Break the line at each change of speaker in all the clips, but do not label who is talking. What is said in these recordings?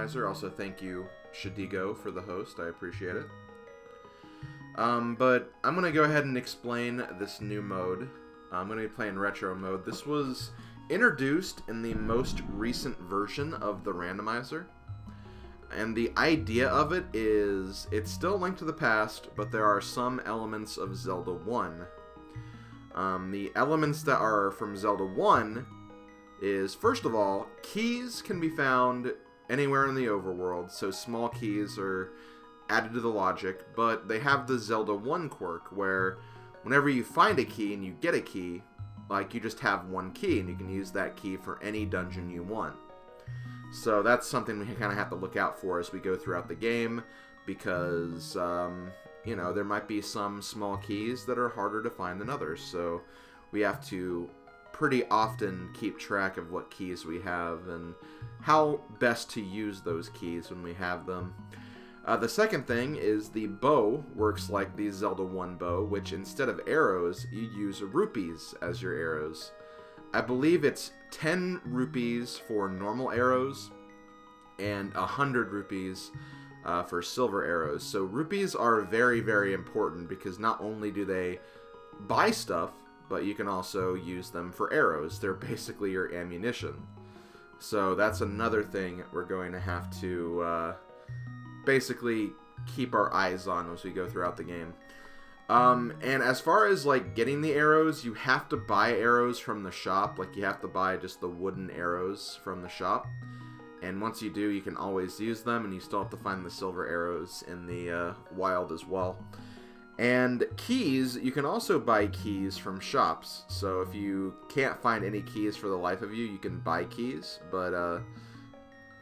Randomizer. Also, thank you, Shadigo, for the host. I appreciate it. But I'm going to go ahead and explain this new mode. I'm going to be playing retro mode. This was introduced in the most recent version of the Randomizer. And the idea of it is, it's still Link to the Past, but there are some elements of Zelda 1. The elements that are from Zelda 1 is, first of all, keys can be found anywhere in the overworld, so small keys are added to the logic, but they have the Zelda 1 quirk, where whenever you find a key and you get a key, like, you just have one key, and you can use that key for any dungeon you want. So that's something we kind of have to look out for as we go throughout the game, because, you know, there might be some small keys that are harder to find than others, so we have to pretty often keep track of what keys we have and how best to use those keys when we have them. The second thing is the bow works like the Zelda 1 bow, which instead of arrows, you use rupees as your arrows. I believe it's 10 rupees for normal arrows and 100 rupees for silver arrows. So rupees are very, very important because not only do they buy stuff, but you can also use them for arrows. They're basically your ammunition. So that's another thing we're going to have to basically keep our eyes on as we go throughout the game. And as far as like getting the arrows, you have to buy arrows from the shop. Like, you have to buy just the wooden arrows from the shop. And once you do, you can always use them, and you still have to find the silver arrows in the wild as well. And keys, you can also buy keys from shops. So if you can't find any keys for the life of you, you can buy keys. But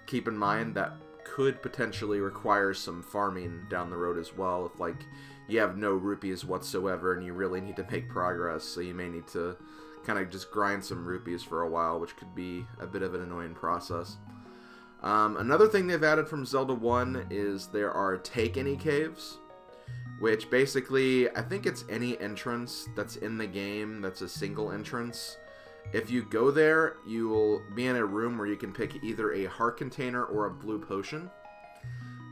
keep in mind that could potentially require some farming down the road as well, if like you have no rupees whatsoever and you really need to make progress, so you may need to kind of just grind some rupees for a while, which could be a bit of an annoying process. Another thing they've added from Zelda 1 is there are take any caves, which basically, I think it's any entrance that's in the game that's a single entrance. If you go there, you will be in a room where you can pick either a heart container or a blue potion.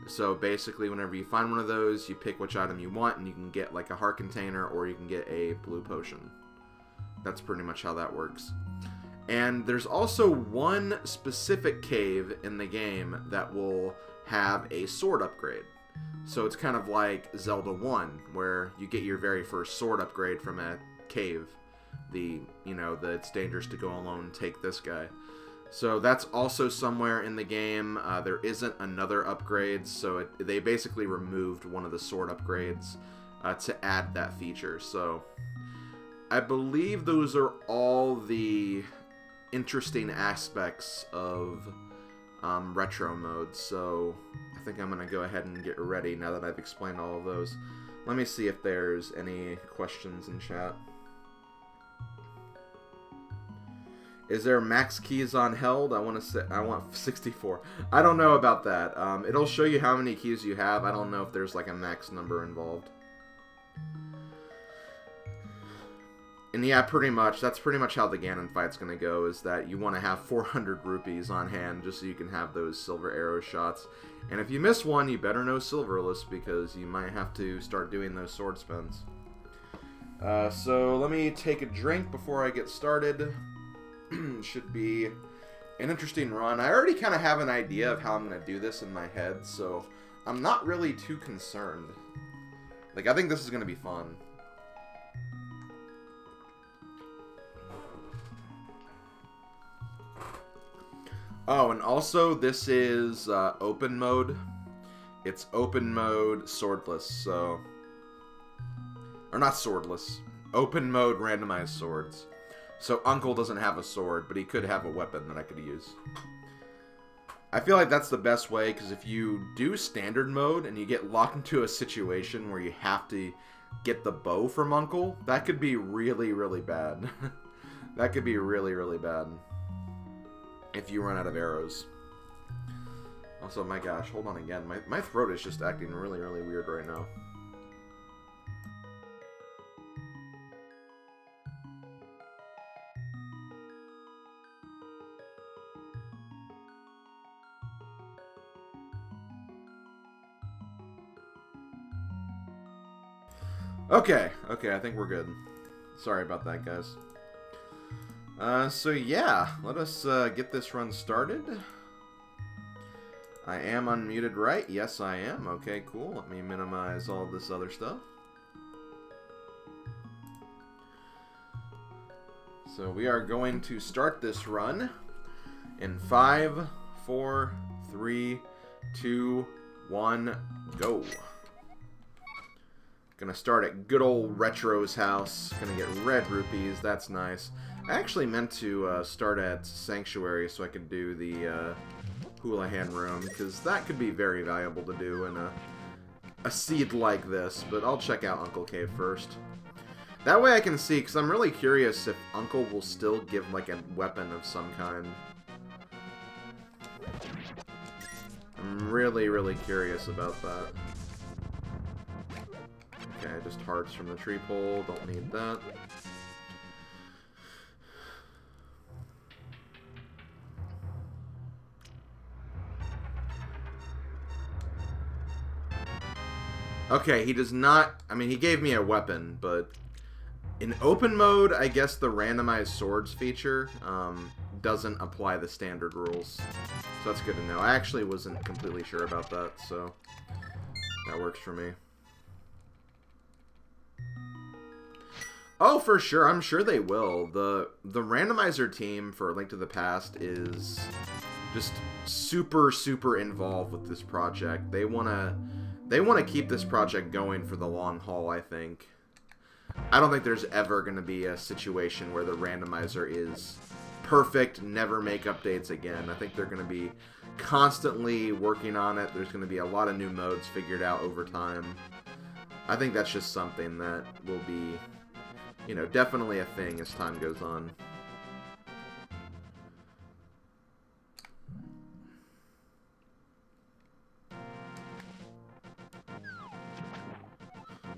So basically, whenever you find one of those, you pick which item you want, and you can get like a heart container or you can get a blue potion. That's pretty much how that works. And there's also one specific cave in the game that will have a sword upgrade. So it's kind of like Zelda 1, where you get your very first sword upgrade from a cave. You know, it's dangerous to go alone, take this guy. So that's also somewhere in the game. There isn't another upgrade, so they basically removed one of the sword upgrades to add that feature. So I believe those are all the interesting aspects of retro mode. So I think I'm going to go ahead and get ready now that I've explained all of those. Let me see if there's any questions in chat. Is there max keys on held? I want 64. I don't know about that. It'll show you how many keys you have. I don't know if there's like a max number involved. And yeah, pretty much. That's pretty much how the Ganon fight's gonna go, is that you want to have 400 rupees on hand just so you can have those silver arrow shots. And if you miss one, you better know Silverless, because you might have to start doing those sword spins. So let me take a drink before I get started. Should be an interesting run. I already kind of have an idea of how I'm going to do this in my head, so I'm not really too concerned. Like, I think this is going to be fun. Oh, and also this is open mode. It's open mode swordless, so... Or not swordless. Open mode randomized swords. So Uncle doesn't have a sword, but he could have a weapon that I could use. I feel like that's the best way, because if you do standard mode and you get locked into a situation where you have to get the bow from Uncle, that could be really, really bad. That could be really, really bad if you run out of arrows. Also, my gosh, hold on again. My throat is just acting really, really weird right now. Okay, I think we're good. Sorry about that, guys. So yeah, let us get this run started. I am unmuted, right? Yes, I am. Okay, cool. Let me minimize all this other stuff. So we are going to start this run in 5, 4, 3, 2, 1, go. Gonna start at good old Retro's house. Gonna get red rupees. That's nice. I actually meant to start at Sanctuary so I could do the Houlihan room, because that could be very valuable to do in a seed like this. But I'll check out Uncle Cave first. That way I can see, because I'm really curious if Uncle will still give like a weapon of some kind. I'm really, really curious about that. Okay, just hearts from the tree pole. Don't need that. Okay, he does not... I mean, he gave me a weapon, but... in open mode, I guess the randomized swords feature doesn't apply the standard rules. So that's good to know. I actually wasn't completely sure about that, so... that works for me. Oh, for sure. I'm sure they will. The randomizer team for Link to the Past is just super, super involved with this project. They wanna keep this project going for the long haul, I think. I don't think there's ever going to be a situation where the randomizer is perfect, never make updates again. I think they're going to be constantly working on it. There's going to be a lot of new modes figured out over time. I think that's just something that will be... you know, definitely a thing as time goes on.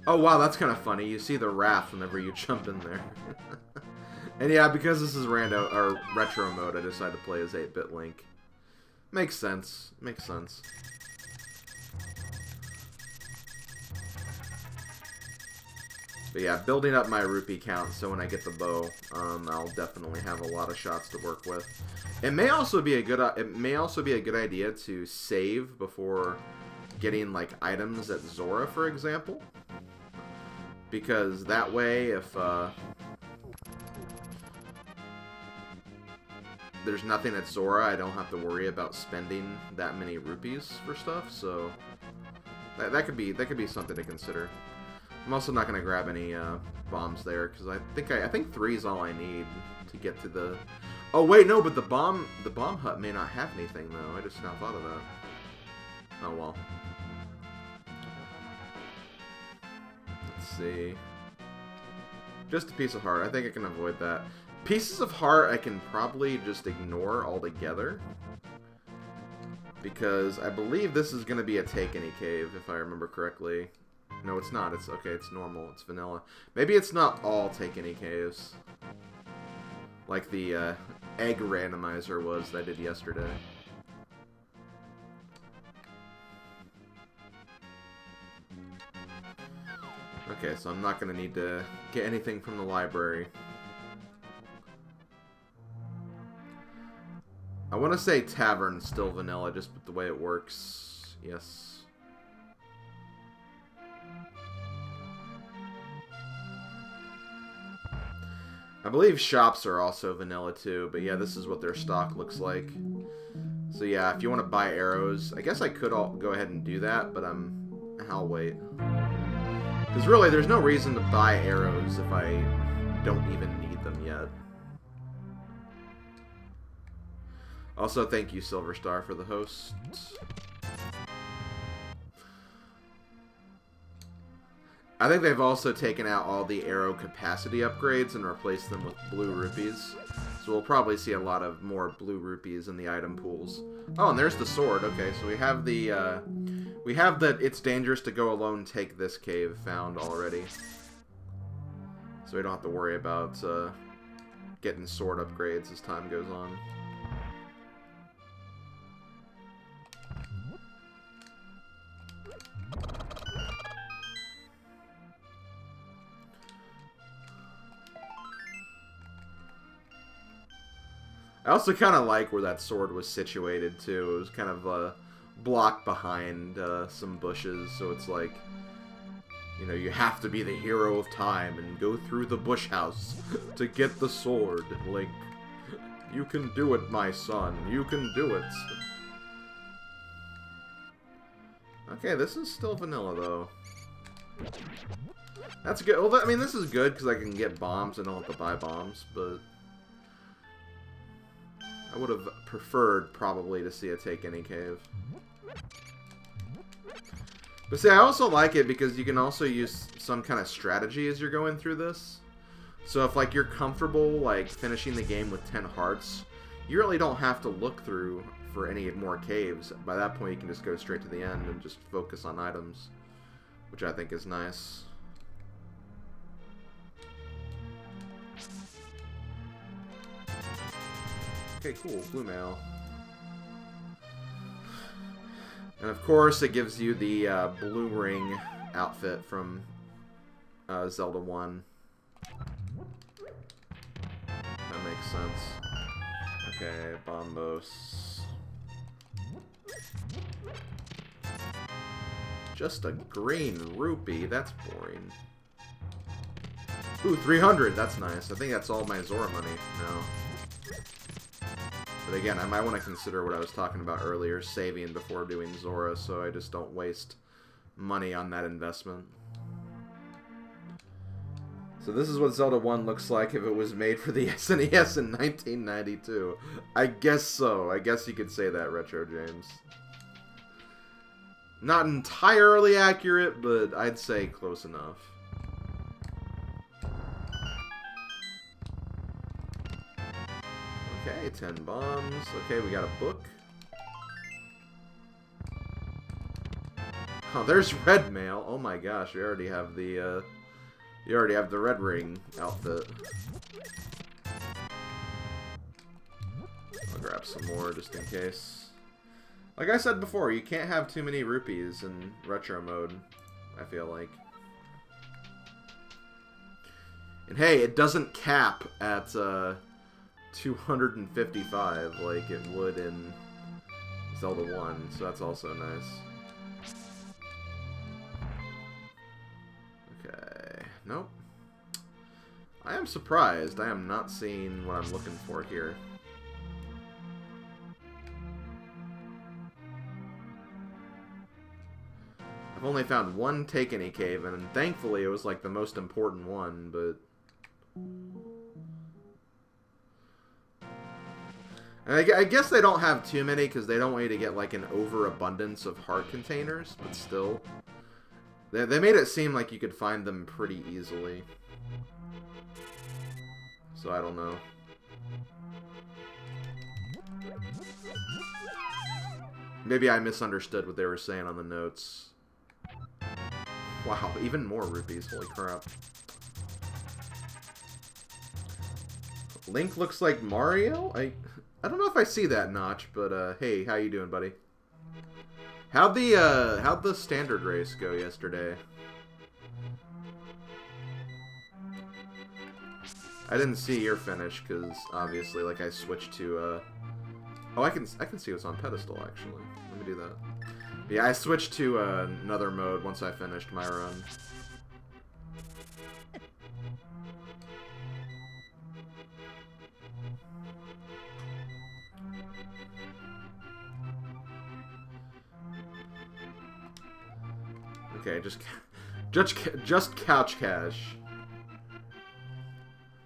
Oh wow, that's kind of funny. You see the raft whenever you jump in there. And yeah, because this is retro mode, I decided to play as 8-bit Link. Makes sense. Makes sense. But yeah, building up my rupee count so when I get the bow, I'll definitely have a lot of shots to work with. It may also be a good idea to save before getting like items at Zora, for example, because that way, if there's nothing at Zora, I don't have to worry about spending that many rupees for stuff. So that could be something to consider. I'm also not going to grab any bombs there, because I think 3 is all I need to get to the... oh, wait, no, but the bomb hut may not have anything, though. I just now thought of that. Oh, well. Let's see. Just a piece of heart. I think I can avoid that. Pieces of heart I can probably just ignore altogether, because I believe this is going to be a Take Any Cave, if I remember correctly. No, it's not. It's okay. It's normal. It's vanilla. Maybe it's not all Take Any Caves, like the egg randomizer was that I did yesterday. Okay, so I'm not going to need to get anything from the library. I want to say Tavern's still vanilla, just with the way it works. Yes. I believe shops are also vanilla too, but yeah, this is what their stock looks like. So yeah, if you want to buy arrows, I guess I could go ahead and do that, but I'll wait. Because really, there's no reason to buy arrows if I don't even need them yet. Also, thank you, Silver Star, for the host. I think they've also taken out all the arrow capacity upgrades and replaced them with blue rupees. So we'll probably see a lot of more blue rupees in the item pools. Oh, and there's the sword. Okay, so we have the it's dangerous to go alone, take this cave found already. So we don't have to worry about getting sword upgrades as time goes on. I also kind of like where that sword was situated, too. It was kind of blocked behind some bushes, so it's like, you know, you have to be the hero of time and go through the bush house to get the sword, Link. You can do it, my son. You can do it. Okay, this is still vanilla, though. That's good. Well, I mean, this is good because I can get bombs and I don't have to buy bombs, but I would have preferred probably to see a Take Any Cave. But see, I also like it because you can also use some kind of strategy as you're going through this. So if, like, you're comfortable, like, finishing the game with 10 hearts, you really don't have to look through for any more caves. By that point, you can just go straight to the end and just focus on items, which I think is nice. Okay, cool. Blue mail. And of course, it gives you the blue ring outfit from Zelda 1. That makes sense. Okay, Bombos. Just a green rupee. That's boring. Ooh, 300. That's nice. I think that's all my Zora money now. But again, I might want to consider what I was talking about earlier, saving before doing Zora, so I just don't waste money on that investment. So this is what Zelda 1 looks like if it was made for the SNES in 1992. I guess so. I guess you could say that, Retro James. Not entirely accurate, but I'd say close enough. Okay, 10 bombs. Okay, we got a book. Oh, there's red mail. Oh my gosh, we already have the you already have the red ring outfit. I'll grab some more just in case. Like I said before, you can't have too many rupees in retro mode, I feel like. And hey, it doesn't cap at 255 like it would in Zelda 1, so that's also nice. Okay, nope. I am surprised. I am not seeing what I'm looking for here. I've only found one Take Any Cave, and thankfully it was like the most important one, but and I guess they don't have too many because they don't want you to get like an overabundance of heart containers, but still. They made it seem like you could find them pretty easily. So I don't know. Maybe I misunderstood what they were saying on the notes. Wow, even more rupees, holy crap. Link looks like Mario? I don't know if I see that, Notch, but hey, how you doing, buddy? How'd the standard race go yesterday? I didn't see your finish because obviously, like, I switched to oh, I can see what's on pedestal actually. Let me do that. Yeah, I switched to another mode once I finished my run. Okay, just couch cash.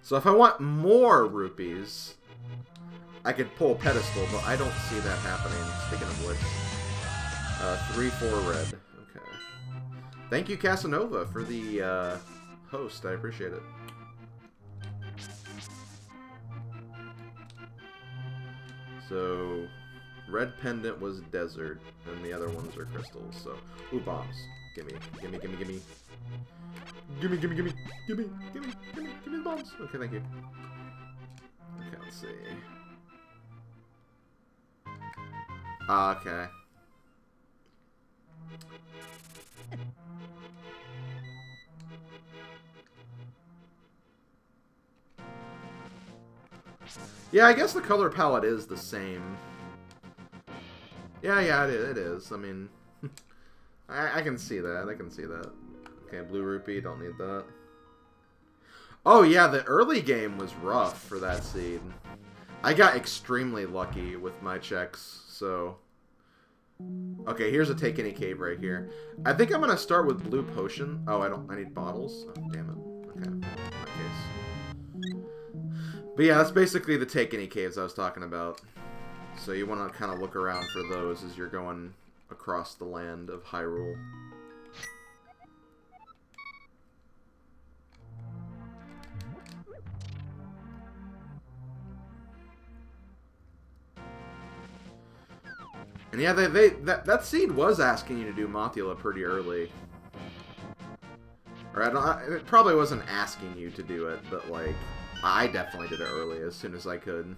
So if I want more rupees, I could pull pedestal, but I don't see that happening. Speaking of which, 3-4 red. Okay. Thank you, Casanova, for the host. I appreciate it. So, red pendant was desert, and the other ones are crystals. So, ooh, bombs. Gimme, gimme, gimme, gimme. Gimme, gimme, gimme, gimme, gimme, gimme, gimme the bombs. Okay, thank you. Okay, let's see. Okay. Yeah, I guess the color palette is the same. Yeah, it is. I mean, I can see that. I can see that. Okay, blue rupee, don't need that. Oh yeah, the early game was rough for that seed. I got extremely lucky with my checks, so... Okay, here's a take any cave right here. I think I'm gonna start with blue potion. Oh, I need bottles? Oh, damn it. Okay, in that case. But yeah, that's basically the take any caves I was talking about. So you want to kind of look around for those as you're going across the land of Hyrule. And yeah, that seed was asking you to do Mothula pretty early. Or it probably wasn't asking you to do it, but like I definitely did it early as soon as I could.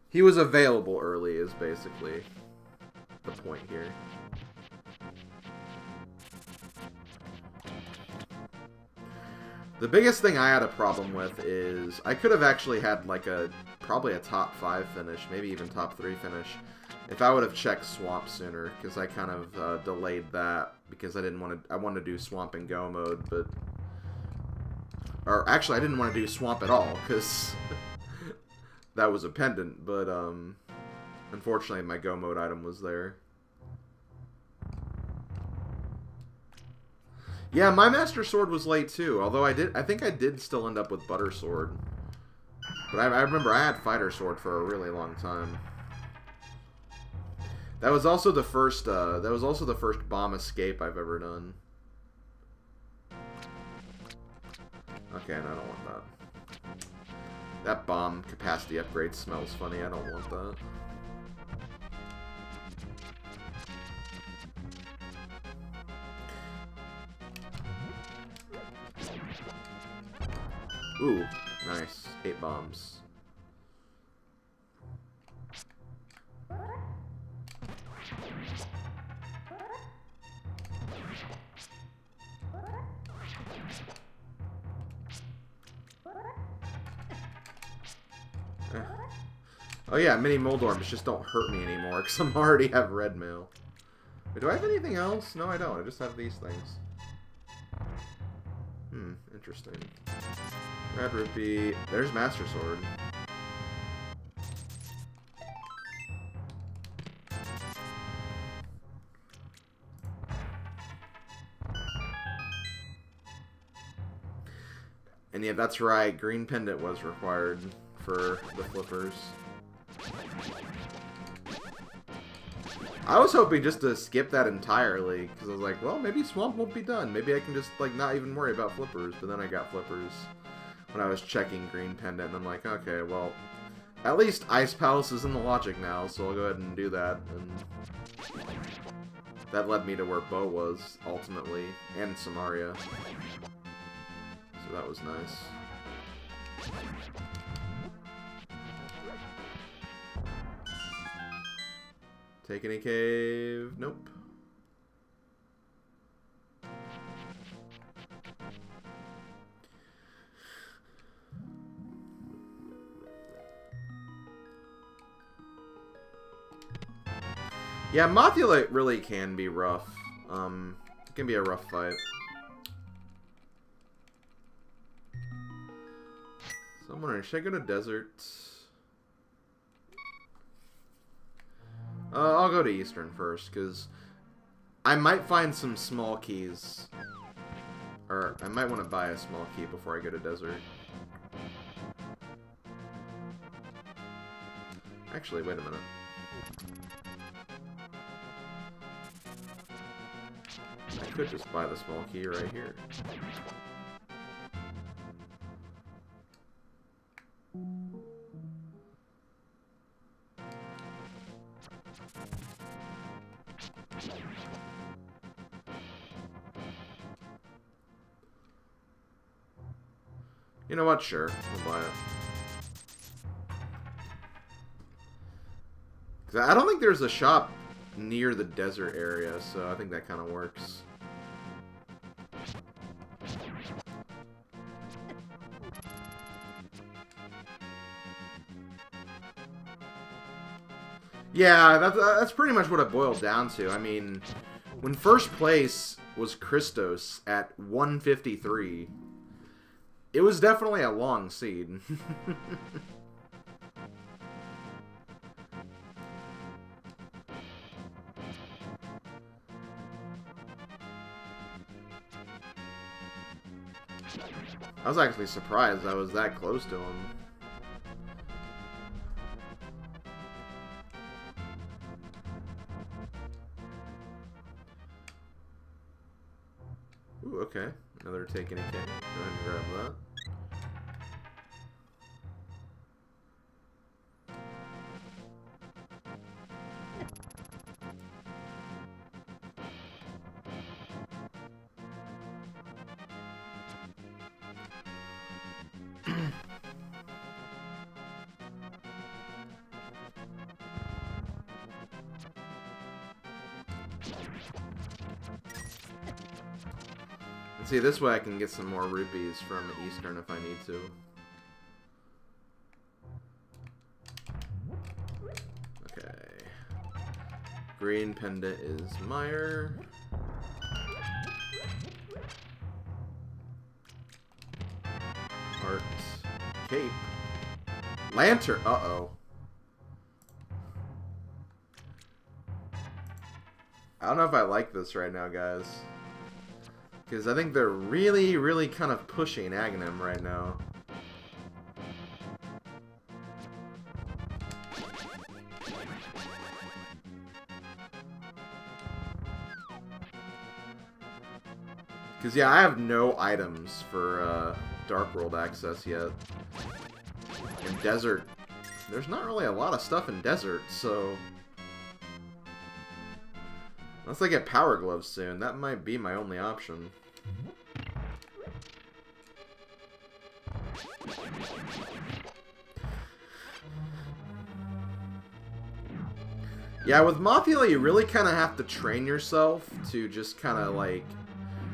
He was available early is basically the point here. The biggest thing I had a problem with is I could have actually had like probably a top 5 finish, maybe even top 3 finish, if I would have checked Swamp sooner, because I kind of delayed that because I wanted to do Swamp and Go mode, but... Or actually, I didn't want to do Swamp at all, because that was a pendant, but unfortunately my Go mode item was there. Yeah, my Master Sword was late too, although I think I did still end up with Butter Sword. But I remember I had Fighter Sword for a really long time. That was also the first bomb escape I've ever done. Okay, no, I don't want that. That bomb capacity upgrade smells funny, I don't want that. Ooh, nice. 8 bombs. Oh yeah, mini Moldorms just don't hurt me anymore because I already have red mail. But do I have anything else? No, I don't. I just have these things. Interesting. Red Rupee. There's Master Sword. And yeah, that's right. Green Pendant was required for the flippers. I was hoping just to skip that entirely, because I was like, well, maybe Swamp won't be done. Maybe I can just, like, not even worry about flippers. But then I got flippers when I was checking Green Pendant, and I'm like, okay, well, at least Ice Palace is in the logic now, so I'll go ahead and do that. And that led me to where Bo was, ultimately, and Samaria. So that was nice. Take any cave? Nope. Yeah, Mothula really can be rough. It can be a rough fight. So I'm wondering, should I go to Desert? I'll go to Eastern first, because I might find some small keys. Or, I might want to buy a small key before I go to Desert. Actually, wait a minute. I could just buy the small key right here. You know what? Sure. We'll buy it. 'Cause I don't think there's a shop near the desert area, so I think that kind of works. Yeah, that's pretty much what it boiled down to. I mean, when first place was Christos at 153, it was definitely a long seed. I was actually surprised I was that close to him. Ooh, okay. Another take any kick. Go ahead and grab that. And see, this way I can get some more rupees from Eastern if I need to. Okay. Green pendant is Meyer. Heart. Cape. Lantern. Uh-oh. I don't know if I like this right now, guys. Because I think they're really, really kind of pushing Aghanim right now. Because, yeah, I have no items for Dark World access yet. In Desert, there's not really a lot of stuff in Desert, so... Unless I get Power Gloves soon, that might be my only option. Yeah, with Mothula, you really kind of have to train yourself to just kind of, like,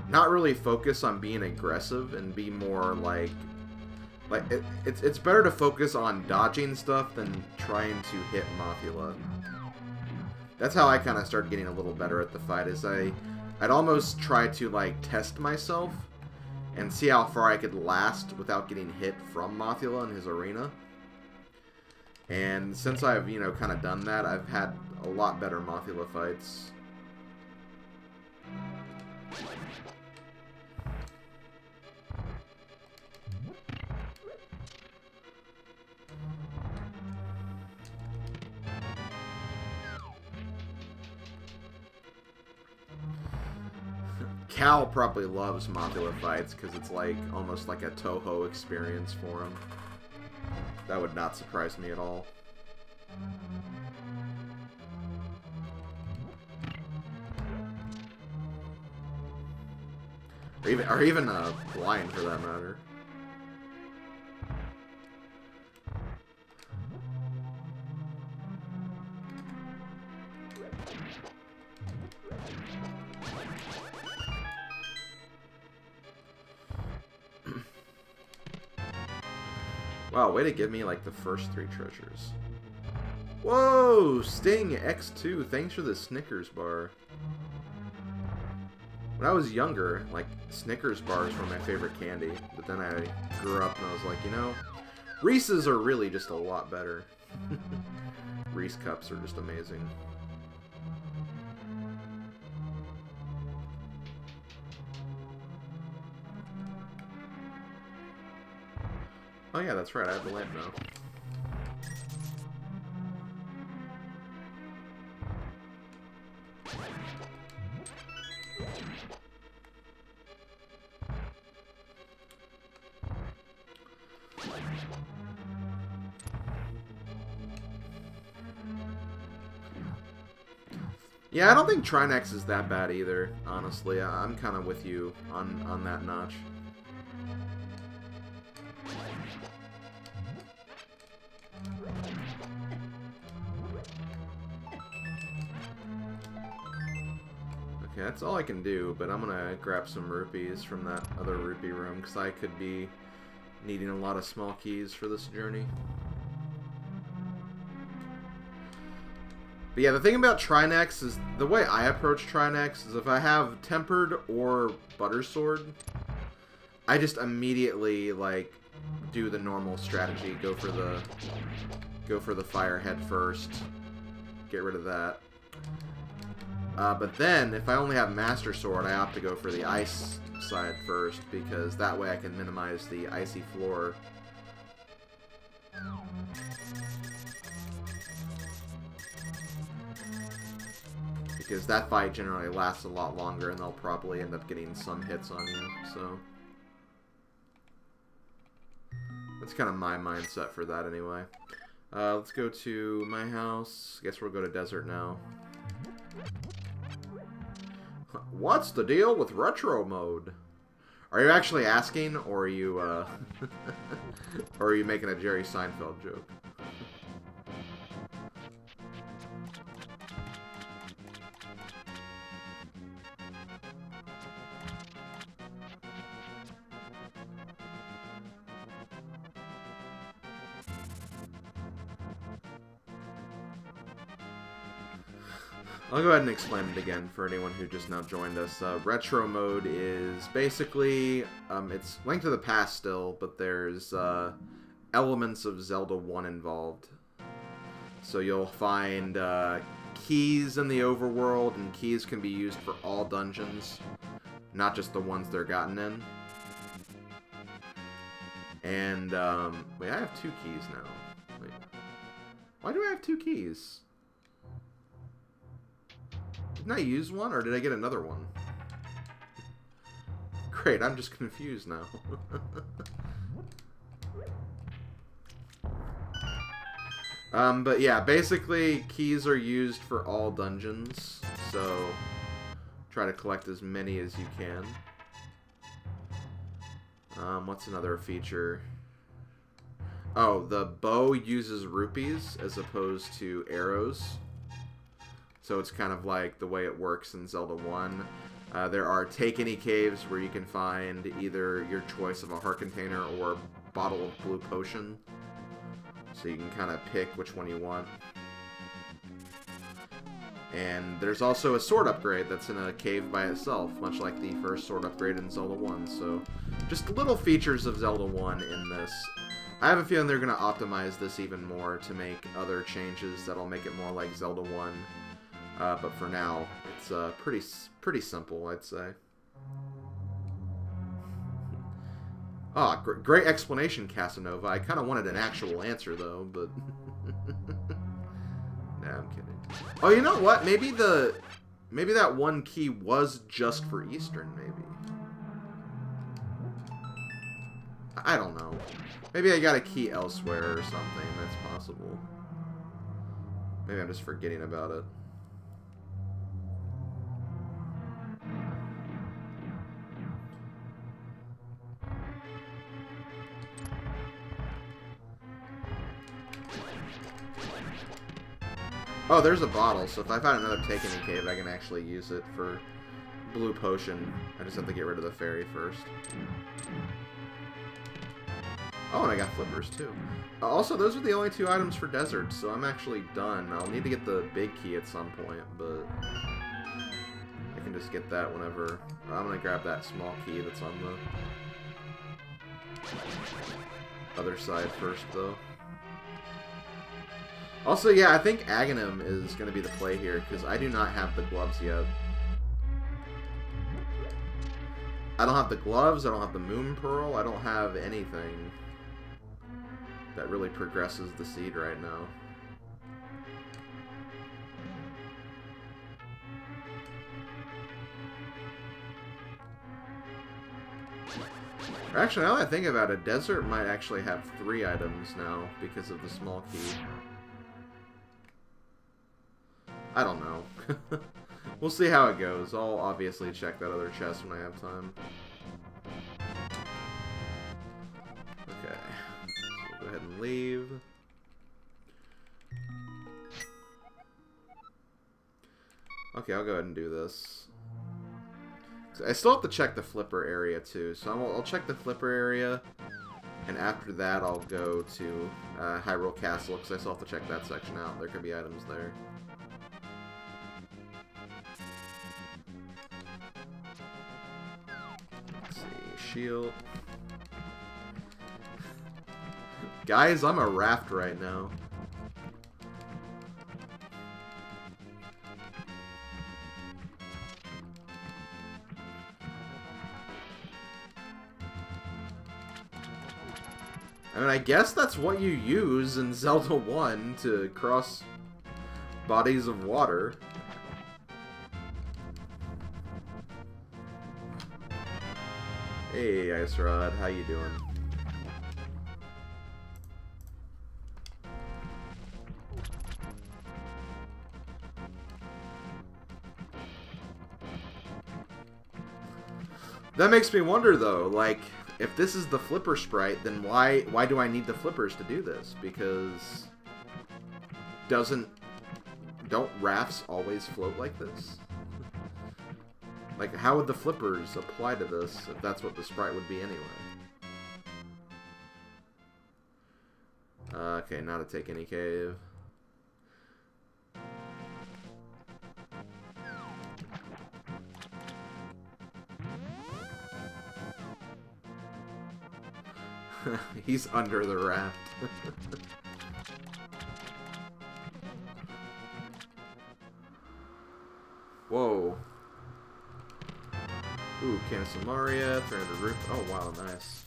not really focus on being aggressive and be more, like it's better to focus on dodging stuff than trying to hit Mothula. That's how I kind of started getting a little better at the fight, is I'd almost try to, like, test myself and see how far I could last without getting hit from Mothula in his arena. And since I've, you know, kind of done that, I've had a lot better Mothula fights. Cal probably loves Mothula fights because it's like almost like a Toho experience for him. That would not surprise me at all. Or even Blind for that matter. Wow, way to give me, like, the first 3 treasures. Whoa! Sting X2, thanks for the Snickers bar. When I was younger, like, Snickers bars were my favorite candy. But then I grew up and I was like, you know, Reese's are really just a lot better. Reese Cups are just amazing. Oh yeah, that's right, I have the lamp now. Yeah, I don't think Trinex is that bad either, honestly. I'm kind of with you on that notch. Okay, that's all I can do, but I'm gonna grab some rupees from that other rupee room, because I could be needing a lot of small keys for this journey. But yeah, the thing about Trinex is, the way I approach Trinex is if I have Tempered or Butter Sword, I just immediately, like, do the normal strategy. Go for the fire head first. Get rid of that. But then, if I only have Master Sword, I opt to go for the ice side first, because that way I can minimize the icy floor. Because that fight generally lasts a lot longer, and they'll probably end up getting some hits on you, so... That's kind of my mindset for that, anyway. Let's go to my house. Guess we'll go to desert now. What's the deal with retro mode? Are you actually asking, or are you, or are you making a Jerry Seinfeld joke? I'll go ahead and explain it again for anyone who just now joined us. Retro mode is basically, it's Link to the Past still, but there's elements of Zelda 1 involved. So you'll find keys in the overworld, and keys can be used for all dungeons, not just the ones they're gotten in. And, wait, I have 2 keys now. Wait. Why do I have 2 keys? Didn't I use one, or did I get another one? Great, I'm just confused now. But yeah, basically, keys are used for all dungeons, so try to collect as many as you can. What's another feature? Oh, the bow uses rupees as opposed to arrows. So it's kind of like the way it works in Zelda 1. There are Take Any caves where you can find either your choice of a heart container or a bottle of blue potion. So you can kind of pick which one you want. And there's also a sword upgrade that's in a cave by itself, much like the first sword upgrade in Zelda 1. So just little features of Zelda 1 in this. I have a feeling they're going to optimize this even more to make other changes that'll make it more like Zelda 1. But for now, it's pretty simple, I'd say. Ah, oh, great explanation, Casanova. I kind of wanted an actual answer, though, but... Nah, I'm kidding. Oh, you know what? Maybe that one key was just for Eastern, maybe. I don't know. Maybe I got a key elsewhere or something. That's possible. Maybe I'm just forgetting about it. Oh, there's a bottle, so if I find another Take Any cave, I can actually use it for blue potion. I just have to get rid of the fairy first. Oh, and I got flippers, too. Also, those are the only 2 items for desert, so I'm actually done. I'll need to get the big key at some point, but I can just get that whenever. I'm going to grab that small key that's on the other side first, though. Also, yeah, I think Aghanim is going to be the play here, because I do not have the gloves yet. I don't have the gloves, I don't have the Moon Pearl, I don't have anything that really progresses the seed right now. Actually, now that I think about it, Desert might actually have 3 items now, because of the small key. I don't know. We'll see how it goes. I'll obviously check that other chest when I have time. Okay. So we'll go ahead and leave. Okay, I'll go ahead and do this. I still have to check the flipper area too, so I'll check the flipper area. And after that, I'll go to Hyrule Castle, because I still have to check that section out. There could be items there. Let's see, shield. Guys, I'm a raft right now. I mean, I guess that's what you use in Zelda 1 to cross bodies of water. Hey, Ice Rod, how you doing? That makes me wonder, though, like, if this is the flipper sprite, then why do I need the flippers to do this? Because don't rafts always float like this? Like, how would the flippers apply to this if that's what the sprite would be anyway? Okay, not to take any cave. He's under the raft. Whoa. Ooh, can of Samaria, 300 roof. Oh, wow, nice.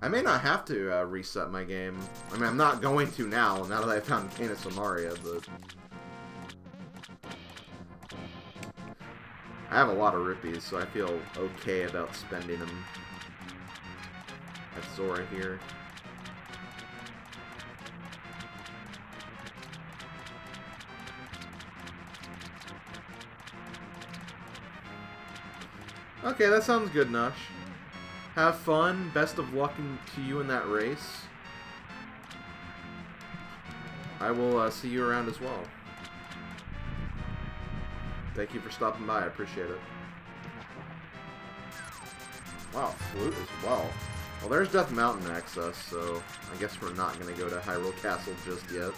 I may not have to reset my game. I mean, I'm not going to now that I found Cane of Samaria, but... I have a lot of rupees, so I feel okay about spending them. That's Zora here. Okay, that sounds good, Nush. Have fun. Best of luck to you in that race. I will see you around as well. Thank you for stopping by. I appreciate it. Wow, flute as well. Well, there's Death Mountain access, so I guess we're not going to go to Hyrule Castle just yet.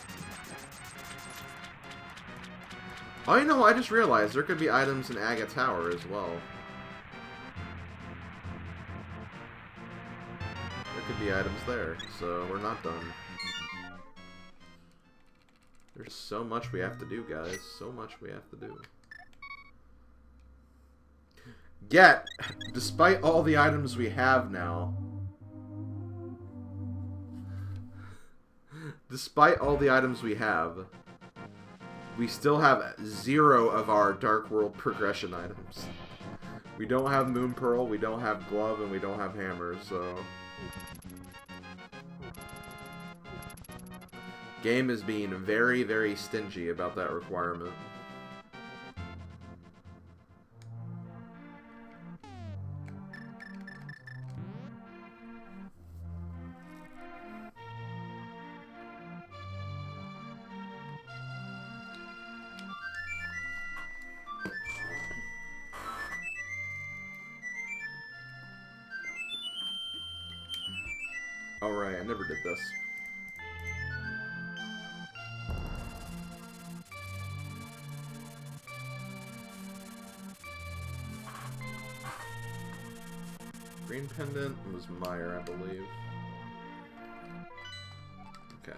Oh, you know, I just realized there could be items in Aga Tower as well. There could be items there, so we're not done. There's so much we have to do, guys. So much we have to do. Yet, despite all the items we have now... Despite all the items we have, we still have 0 of our Dark World progression items. We don't have Moon Pearl, we don't have Glove, and we don't have Hammer, so... Game is being very, very stingy about that requirement. Alright, I never did this. Green pendant was Meyer, I believe. Okay.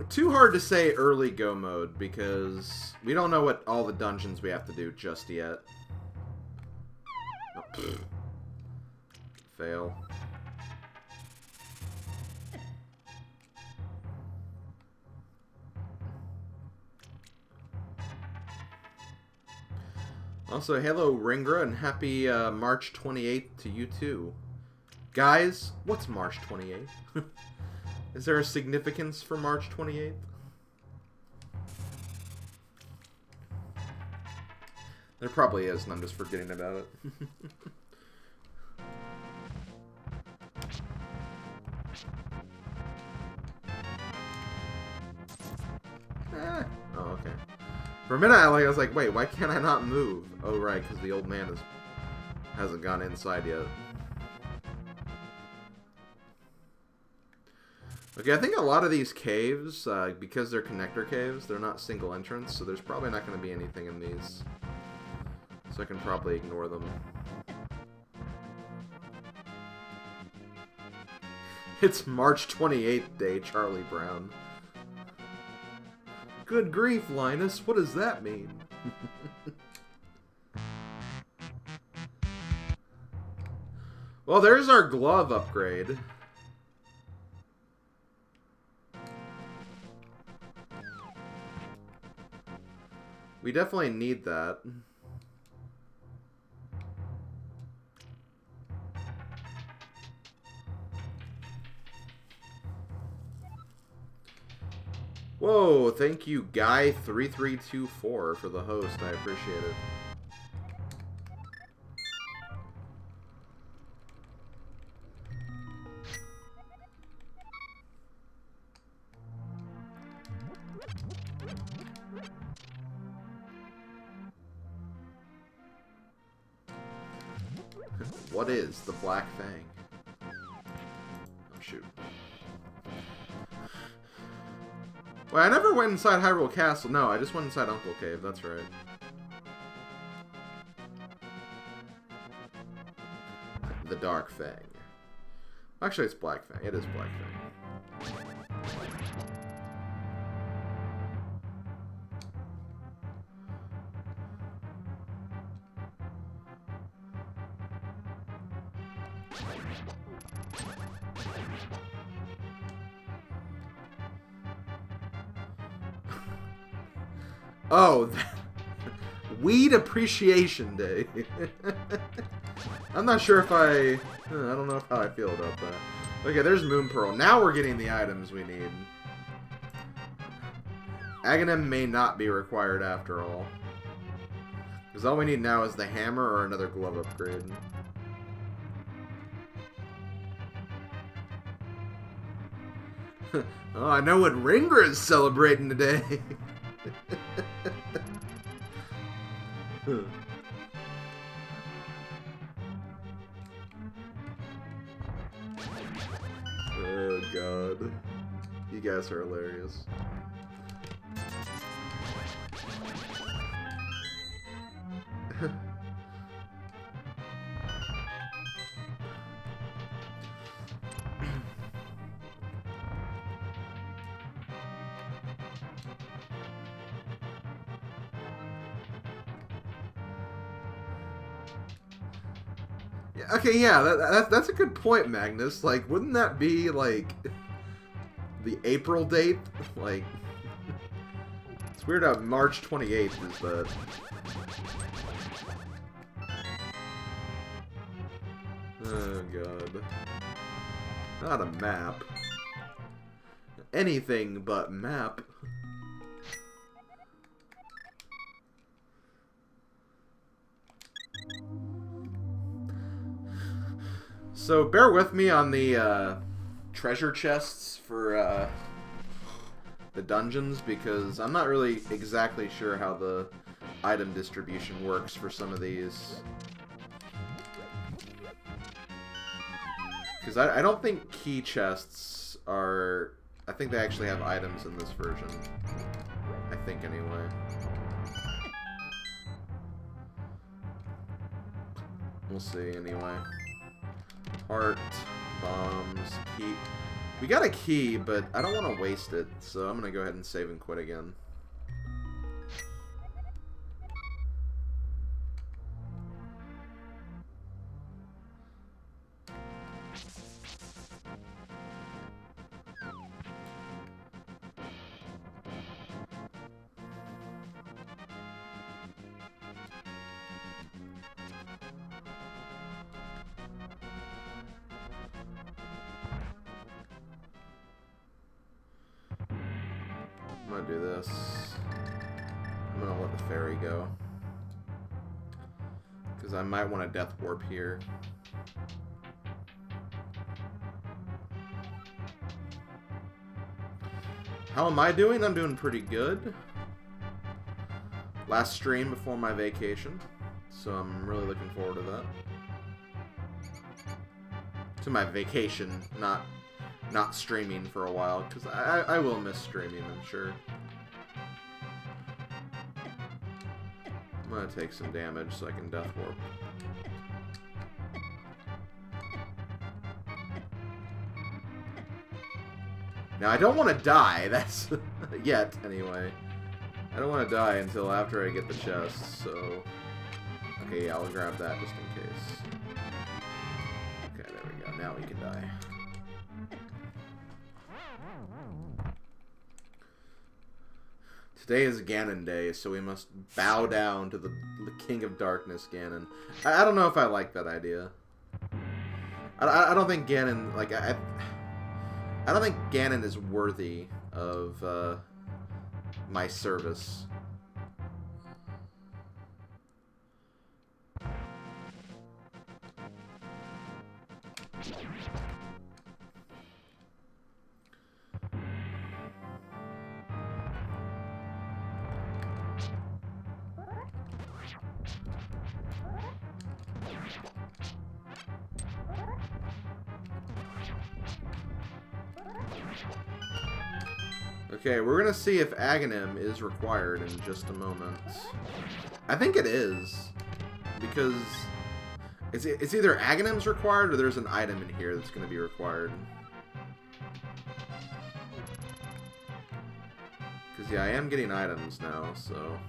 Too hard to say early go mode because we don't know what all the dungeons we have to do just yet. Oh, fail. Also, hello Ringra and happy March 28th to you too. Guys, what's March 28th? Is there a significance for March 28th? There probably is, and I'm just forgetting about it. For a minute, I was like, wait, why can't I not move? Oh, right, because the old man hasn't gone inside yet. Okay, I think a lot of these caves, because they're connector caves, they're not single entrance, so there's probably not going to be anything in these. So I can probably ignore them. It's March 28th day, Charlie Brown. Good grief, Linus, what does that mean? Well, there's our glove upgrade. We definitely need that. Whoa, thank you, Guy3324 for the host. I appreciate it. What is the Black Fang? Oh, shoot. Wait, I never went inside Hyrule Castle. No, I just went inside Uncle Cave. That's right. The Dark Fang. Actually, it's Black Fang. It is Black Fang. Oh, Weed Appreciation Day. I'm not sure if I don't know how I feel about that. Okay, there's Moon Pearl. Now we're getting the items we need. Aghanim may not be required after all. Because all we need now is the hammer or another glove upgrade. Oh, I know what Ringra is celebrating today. Oh god. You guys are hilarious. Okay, yeah, that's a good point, Magnus. Like, wouldn't that be, like, the April date? Like, it's weird how March 28th is the... Oh, God. Not a map. Anything but map. So bear with me on the treasure chests for the dungeons, because I'm not really exactly sure how the item distribution works for some of these. Because I don't think key chests are... I think they actually have items in this version. I think, anyway. We'll see, anyway. Heart, bombs, key. We got a key, but I don't want to waste it, so I'm going to go ahead and save and quit again. I'm gonna do this. I'm gonna let the fairy go. Because I might want a death warp here. How am I doing? I'm doing pretty good. Last stream before my vacation, so I'm really looking forward to that. To my vacation, not streaming for a while, because I will miss streaming, I'm sure. I'm gonna take some damage so I can death warp. Now, I don't want to die, that's... yet, anyway. I don't want to die until after I get the chest, so... Okay, yeah, I'll grab that just in case. Okay, there we go. Now we can die. Today is Ganon Day, so we must bow down to the King of Darkness, Ganon. I don't know if I like that idea. I don't think Ganon... Like, I don't think Ganon is worthy of my service. Okay, we're gonna see if Aghanim is required in just a moment. I think it is, because it's either Aghanim's required or there's an item in here that's gonna be required. Because yeah, I am getting items now, so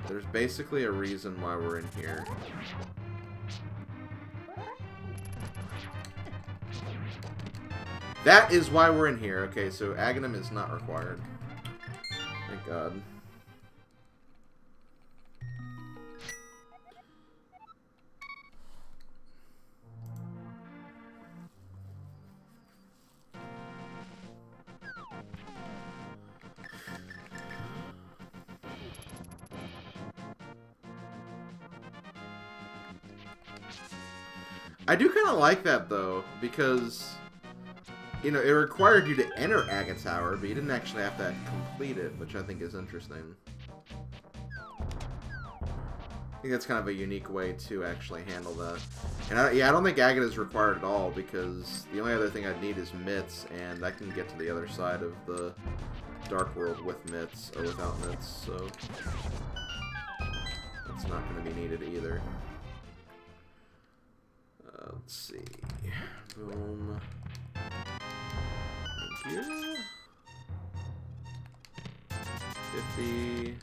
there's basically a reason why we're in here. That is why we're in here. Okay, so Aghanim is not required. Thank God. I do kind of like that, though, because... You know, it required you to enter Aga Tower, but you didn't actually have to complete it, which I think is interesting. I think that's kind of a unique way to actually handle that. And yeah, I don't think Agate is required at all, because the only other thing I'd need is mitts, and I can get to the other side of the Dark World with mitts, or without mitts, so that's not going to be needed either. Let's see. Boom. Thank you. 50.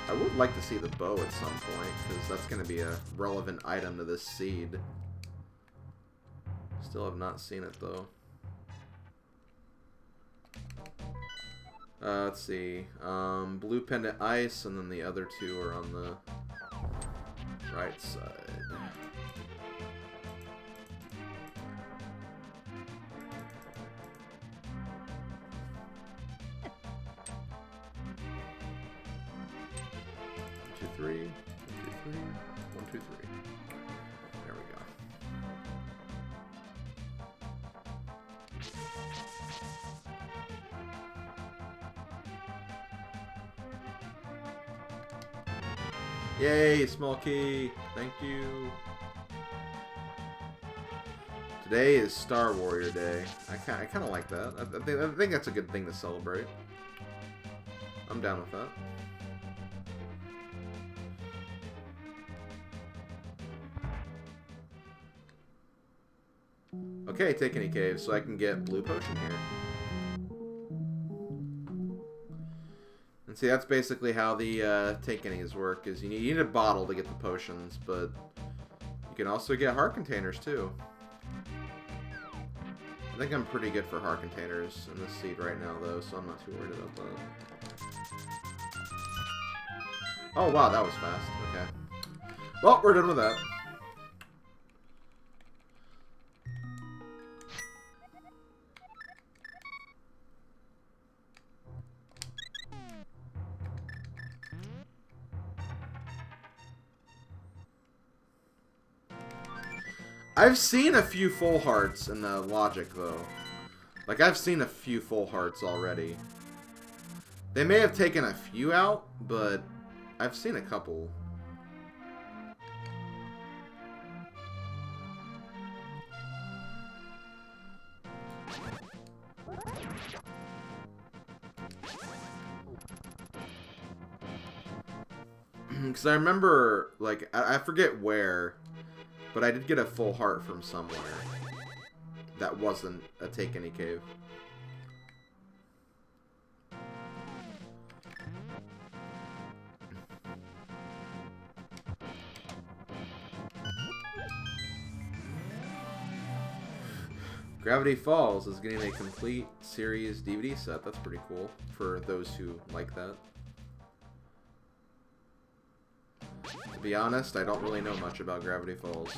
I would like to see the bow at some point, because that's going to be a relevant item to this seed. Still have not seen it, though. Let's see. Blue Pendant Ice, and then the other two are on the right side. Three. 1, 2, 3. 1, 2, 3. There we go. Yay, small key. Thank you. Today is Star Warrior Day. I kind of like that. I think that's a good thing to celebrate. I'm down with that. Okay, take any cave, so I can get blue potion here. And see, that's basically how the take any's work, is you need a bottle to get the potions, but you can also get heart containers too. I think I'm pretty good for heart containers in this seed right now though, so I'm not too worried about that. Oh wow, that was fast. Okay. Well, we're done with that. I've seen a few full hearts in the logic, though. Like, I've seen a few full hearts already. They may have taken a few out, but I've seen a couple. Because I remember, like, I forget where, but I did get a full heart from somewhere. That wasn't a Take Any Cave. Gravity Falls is getting a complete series DVD set. That's pretty cool for those who like that. To be honest, I don't really know much about Gravity Falls.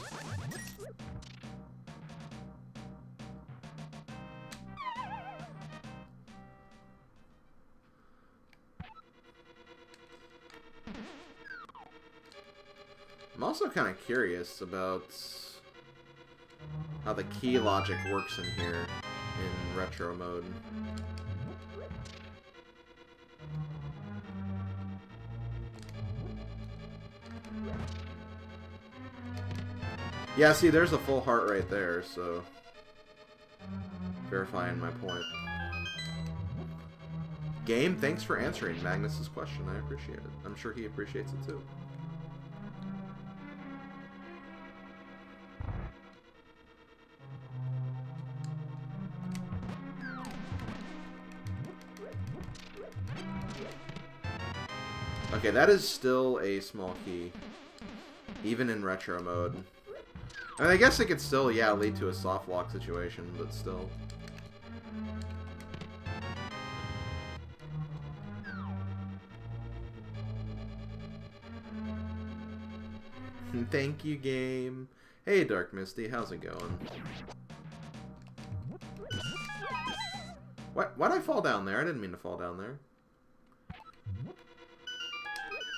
I'm also kind of curious about how the key logic works in here in retro mode. Yeah, see, there's a full heart right there, so verifying my point. Game, thanks for answering Magnus's question. I appreciate it. I'm sure he appreciates it too. Okay, that is still a small key, even in retro mode. I mean, I guess it could still, yeah, lead to a soft lock situation, but still. Thank you, game. Hey, Dark Misty, how's it going? Why'd I fall down there? I didn't mean to fall down there.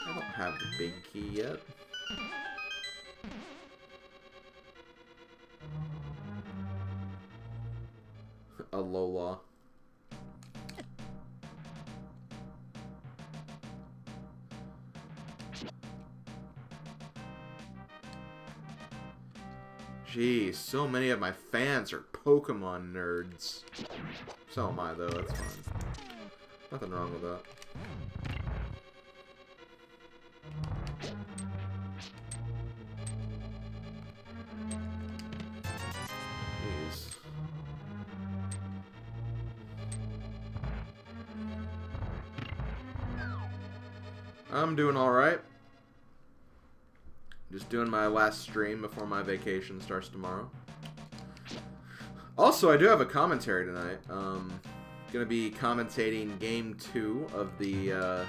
I don't have the big key yet. A Lola. Jeez, so many of my fans are Pokemon nerds. So am I, though. That's fine. Nothing wrong with that. Jeez. I'm doing alright. Just doing my last stream before my vacation starts tomorrow. Also, I do have a commentary tonight. Gonna be commentating Game 2 of the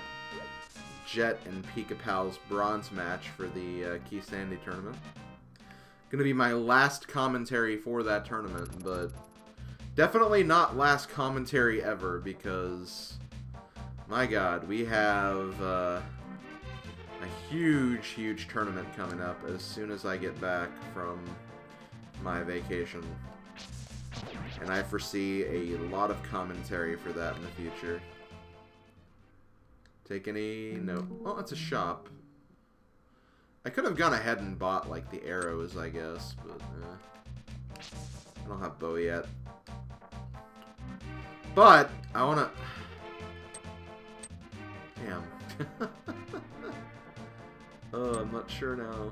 Jet and Pika Pal's bronze match for the Key Sandy tournament. Gonna be my last commentary for that tournament, but definitely not last commentary ever, because my god, we have a huge tournament coming up as soon as I get back from my vacation. And I foresee a lot of commentary for that in the future. Take any... no. Oh, it's a shop. I could have gone ahead and bought, like, the arrows, I guess, but I don't have bow yet. But, I wanna... Damn. Oh, I'm not sure now.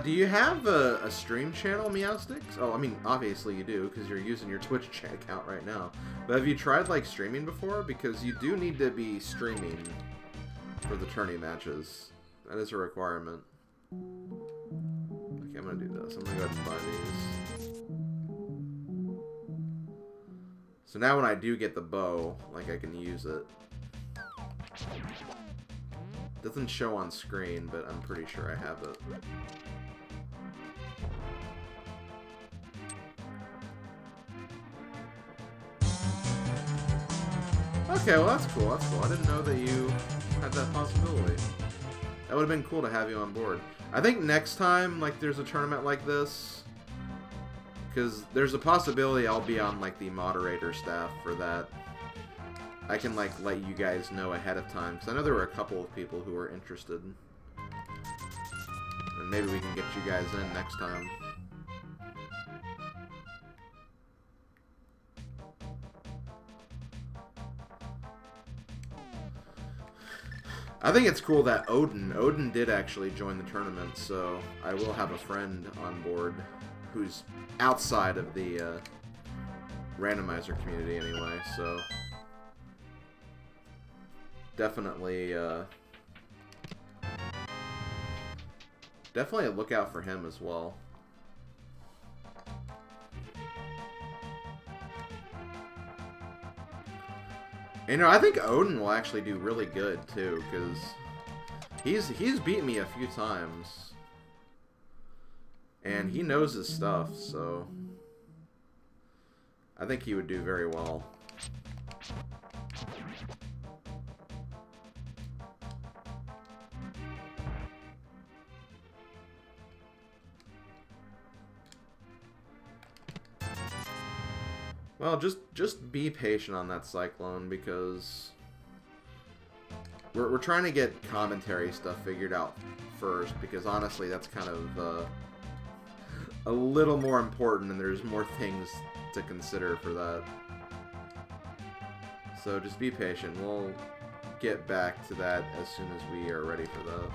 Do you have a stream channel, Meowsticks? Oh, I mean, obviously you do, because you're using your Twitch account right now. But have you tried, like, streaming before? Because you do need to be streaming for the tourney matches. That is a requirement. Okay, I'm gonna do this. I'm gonna go ahead and buy these. So now when I do get the bow, like, I can use it. Doesn't show on screen, but I'm pretty sure I have it. Okay, well that's cool, that's cool. I didn't know that you had that possibility. That would have been cool to have you on board. I think next time, like, there's a tournament like this, because there's a possibility I'll be on, like, the moderator staff for that. I can, like, let you guys know ahead of time, because I know there were a couple of people who were interested. And maybe we can get you guys in next time. I think it's cool that Odin did actually join the tournament, so I will have a friend on board who's outside of the randomizer community anyway, so definitely definitely a lookout for him as well. You know, I think Odin will actually do really good too, because he's beat me a few times, and he knows his stuff, so I think he would do very well. Well, just be patient on that Cyclone, because we're trying to get commentary stuff figured out first, because honestly that's kind of a little more important, and there's more things to consider for that. So just be patient. We'll get back to that as soon as we are ready for that.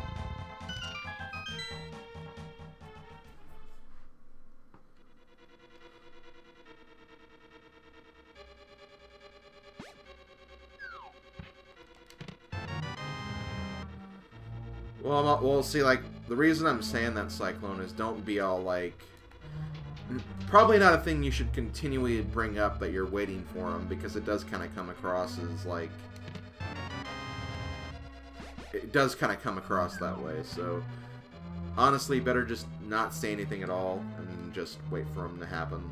Well, see, like, the reason I'm saying that, Cyclone, is don't be all, like... Probably not a thing you should continually bring up that you're waiting for him, because it does kind of come across as, like... It does kind of come across that way, so... Honestly, better just not say anything at all, and just wait for him to happen.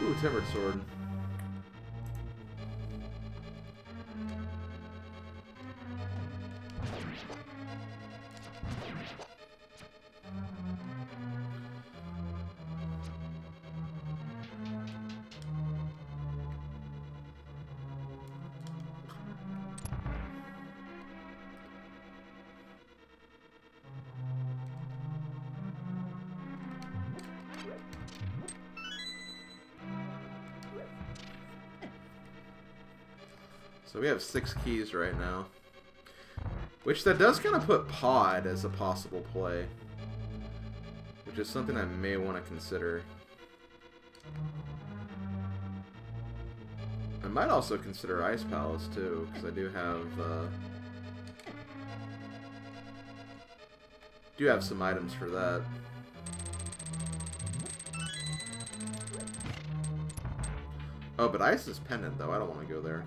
Ooh, Tempered Sword. So we have 6 keys right now. Which that does kind of put Pod as a possible play. Which is something I may want to consider. I might also consider Ice Palace too, because I do have some items for that. Oh, but Ice is Pendant though, I don't want to go there.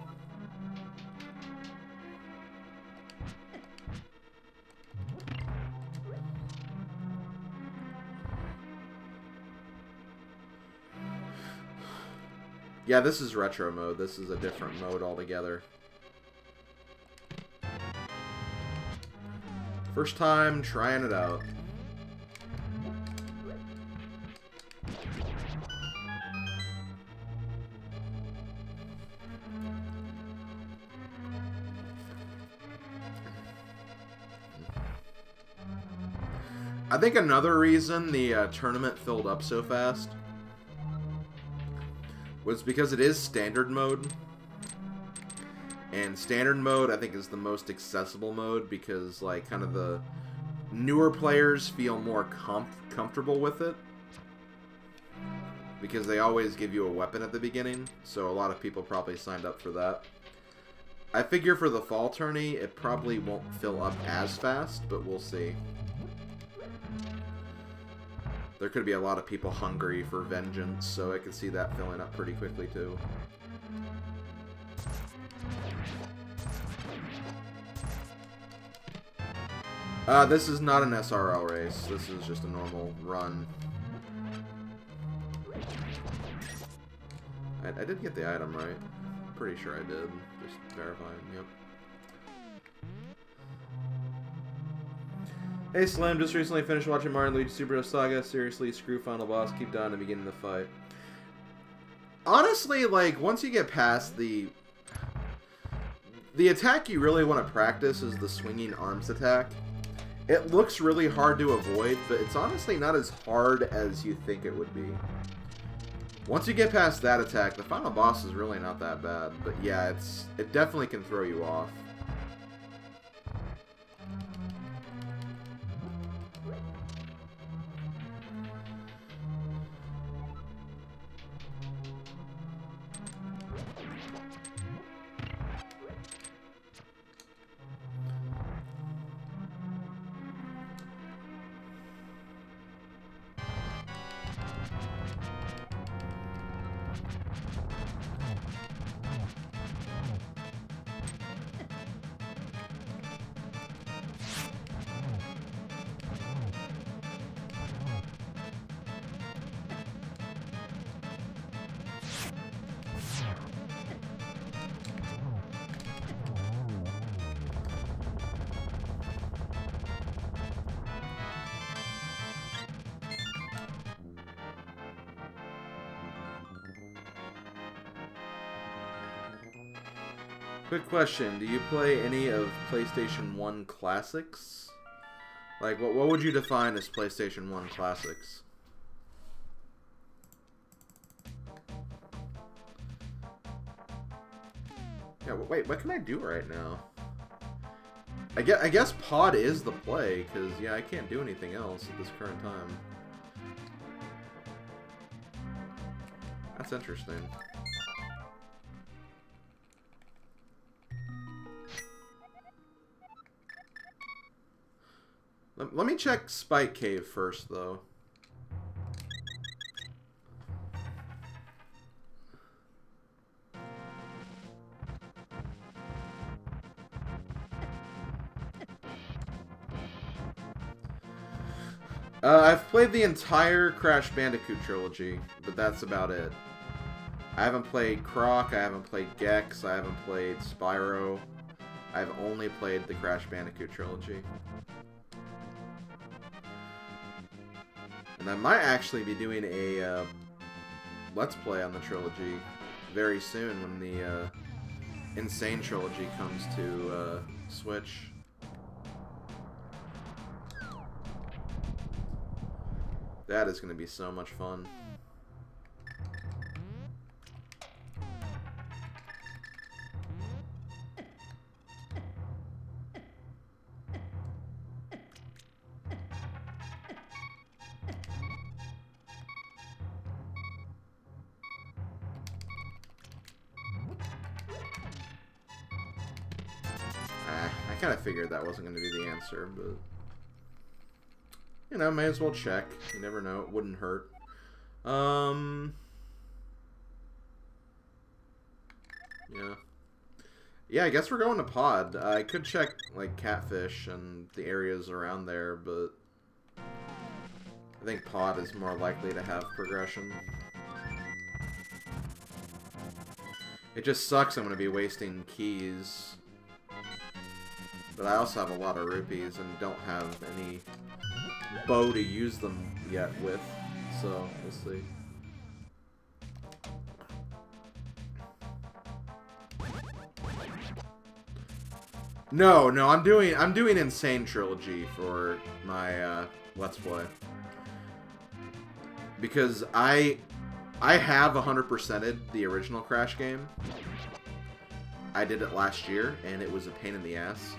Yeah, this is retro mode. This is a different mode altogether. First time trying it out. I think another reason the tournament filled up so fast was because it is standard mode. And standard mode, I think, is the most accessible mode because, like, kind of the newer players feel more comfortable with it. Because they always give you a weapon at the beginning, so a lot of people probably signed up for that. I figure for the fall tourney, it probably won't fill up as fast, but we'll see. There could be a lot of people hungry for vengeance, so I could see that filling up pretty quickly too. This is not an SRL race. This is just a normal run. I did get the item right. Pretty sure I did. Just verifying, yep. Hey Slim, just recently finished watching Mario & Luigi Super Hero Saga. Seriously, screw final boss. Keep down and beginning the fight. Honestly, like, once you get past the attack you really want to practice is the swinging arms attack. It looks really hard to avoid, but it's honestly not as hard as you think it would be. Once you get past that attack, the final boss is really not that bad. But yeah, it definitely can throw you off. Quick question, do you play any of PlayStation 1 classics? Like, what would you define as PlayStation 1 classics? Yeah, wait, what can I do right now? I guess pod is the play, because, yeah, I can't do anything else at this current time. That's interesting. Let me check Spike Cave first, though. I've played the entire Crash Bandicoot trilogy, but that's about it. I haven't played Croc, I haven't played Gex, I haven't played Spyro. I've only played the Crash Bandicoot trilogy. And I might actually be doing a Let's Play on the trilogy very soon when the Insane trilogy comes to Switch. That is going to be so much fun. I kind of figured that wasn't going to be the answer, but you know, may as well check. You never know; it wouldn't hurt. Yeah. I guess we're going to pod. I could check like Catfish and the areas around there, but I think pod is more likely to have progression. It just sucks. I'm going to be wasting keys. But I also have a lot of rupees and don't have any bow to use them yet with, so we'll see. No, I'm doing Insane Trilogy for my Let's Play. Because I have 100%ed the original Crash game. I did it last year, and it was a pain in the ass.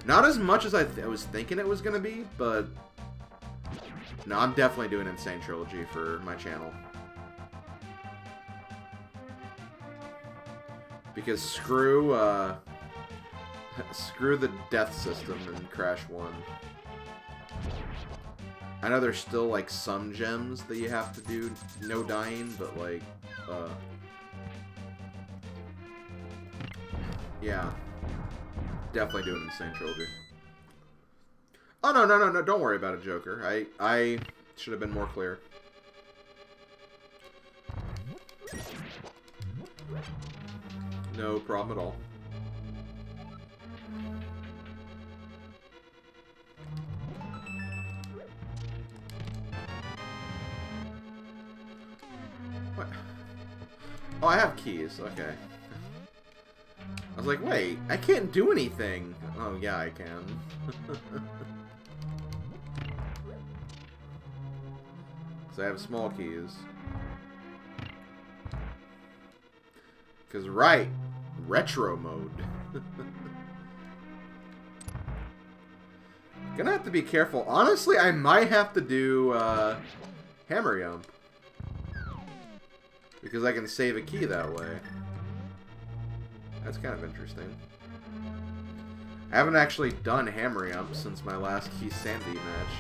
Not as much as I was thinking it was going to be, but... No, I'm definitely doing Insane Trilogy for my channel. Because screw the death system in Crash 1. I know there's still, like, some gems that you have to do no dying, but, like, yeah. Definitely doing Insane Trilogy. Oh, no, don't worry about it, Joker. I should have been more clear. No problem at all. What? Oh, I have keys. Okay. I was like, wait, I can't do anything. Oh, yeah, I can. So I have small keys. Because, right, retro mode. Gonna have to be careful. Honestly, I might have to do hammer jump. Because I can save a key that way. That's kind of interesting. I haven't actually done hammer jump since my last Key Sandy match.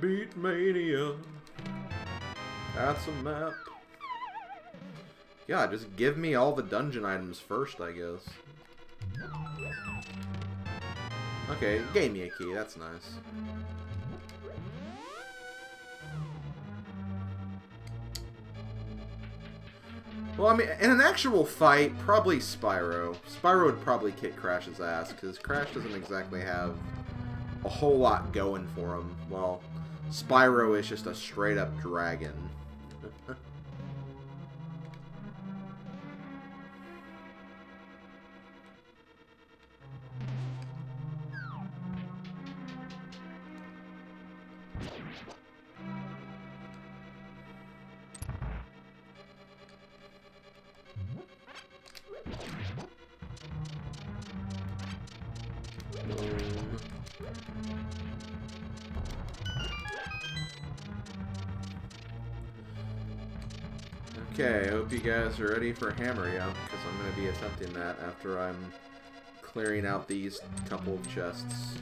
Beat Mania. That's a map. Yeah, just give me all the dungeon items first, I guess. Okay, gave me a key. That's nice. Well, I mean, in an actual fight, probably Spyro. Spyro would probably kick Crash's ass, because Crash doesn't exactly have a whole lot going for him. Well, Spyro is just a straight-up dragon. Okay, I hope you guys are ready for hammer jump, because I'm going to be attempting that after I'm clearing out these couple of chests.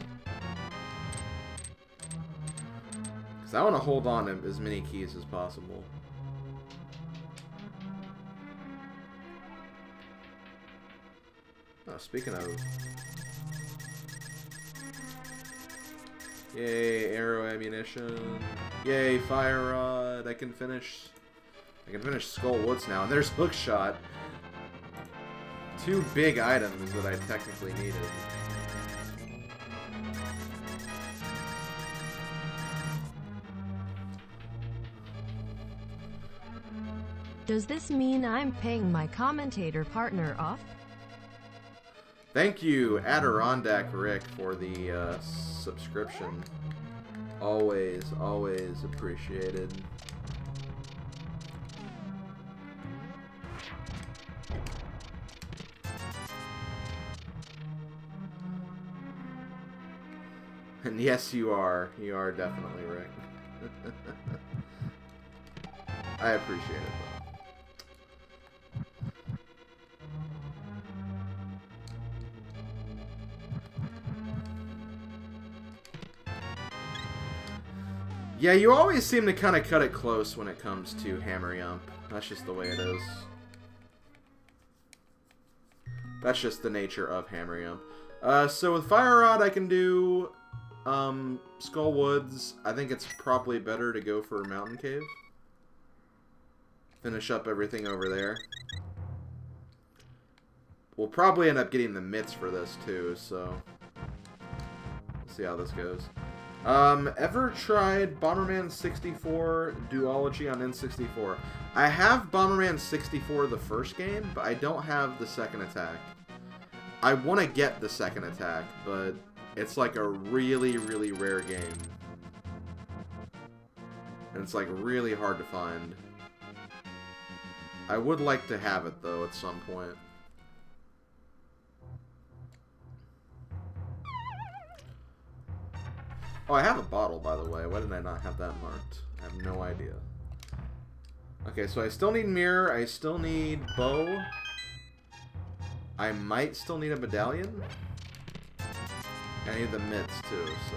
Because I want to hold on to as many keys as possible. Oh, speaking of... Yay, arrow ammunition. Yay, fire rod. I can finish Skull Woods now. And there's Hookshot. Two big items that I technically needed.
Does this mean I'm paying my commentator partner off?
Thank you, Adirondack Rick, for the subscription. Always, always appreciated. And yes, you are. You are definitely Rick. I appreciate it, though. Yeah, you always seem to kind of cut it close when it comes to hammer jump. That's just the way it is. That's just the nature of hammer jump. So with Fire Rod, I can do Skull Woods. I think it's probably better to go for Mountain Cave. Finish up everything over there. We'll probably end up getting the mitts for this too, so we'll see how this goes. Ever tried Bomberman 64 Duology on N64? I have Bomberman 64 the first game, but I don't have the second attack. I want to get the second attack, but it's like a really, really rare game. And it's like really hard to find. I would like to have it though at some point. Oh, I have a bottle, by the way. Why did I not have that marked? I have no idea. Okay, so I still need mirror. I still need bow. I might still need a medallion. I need the mitts, too, so...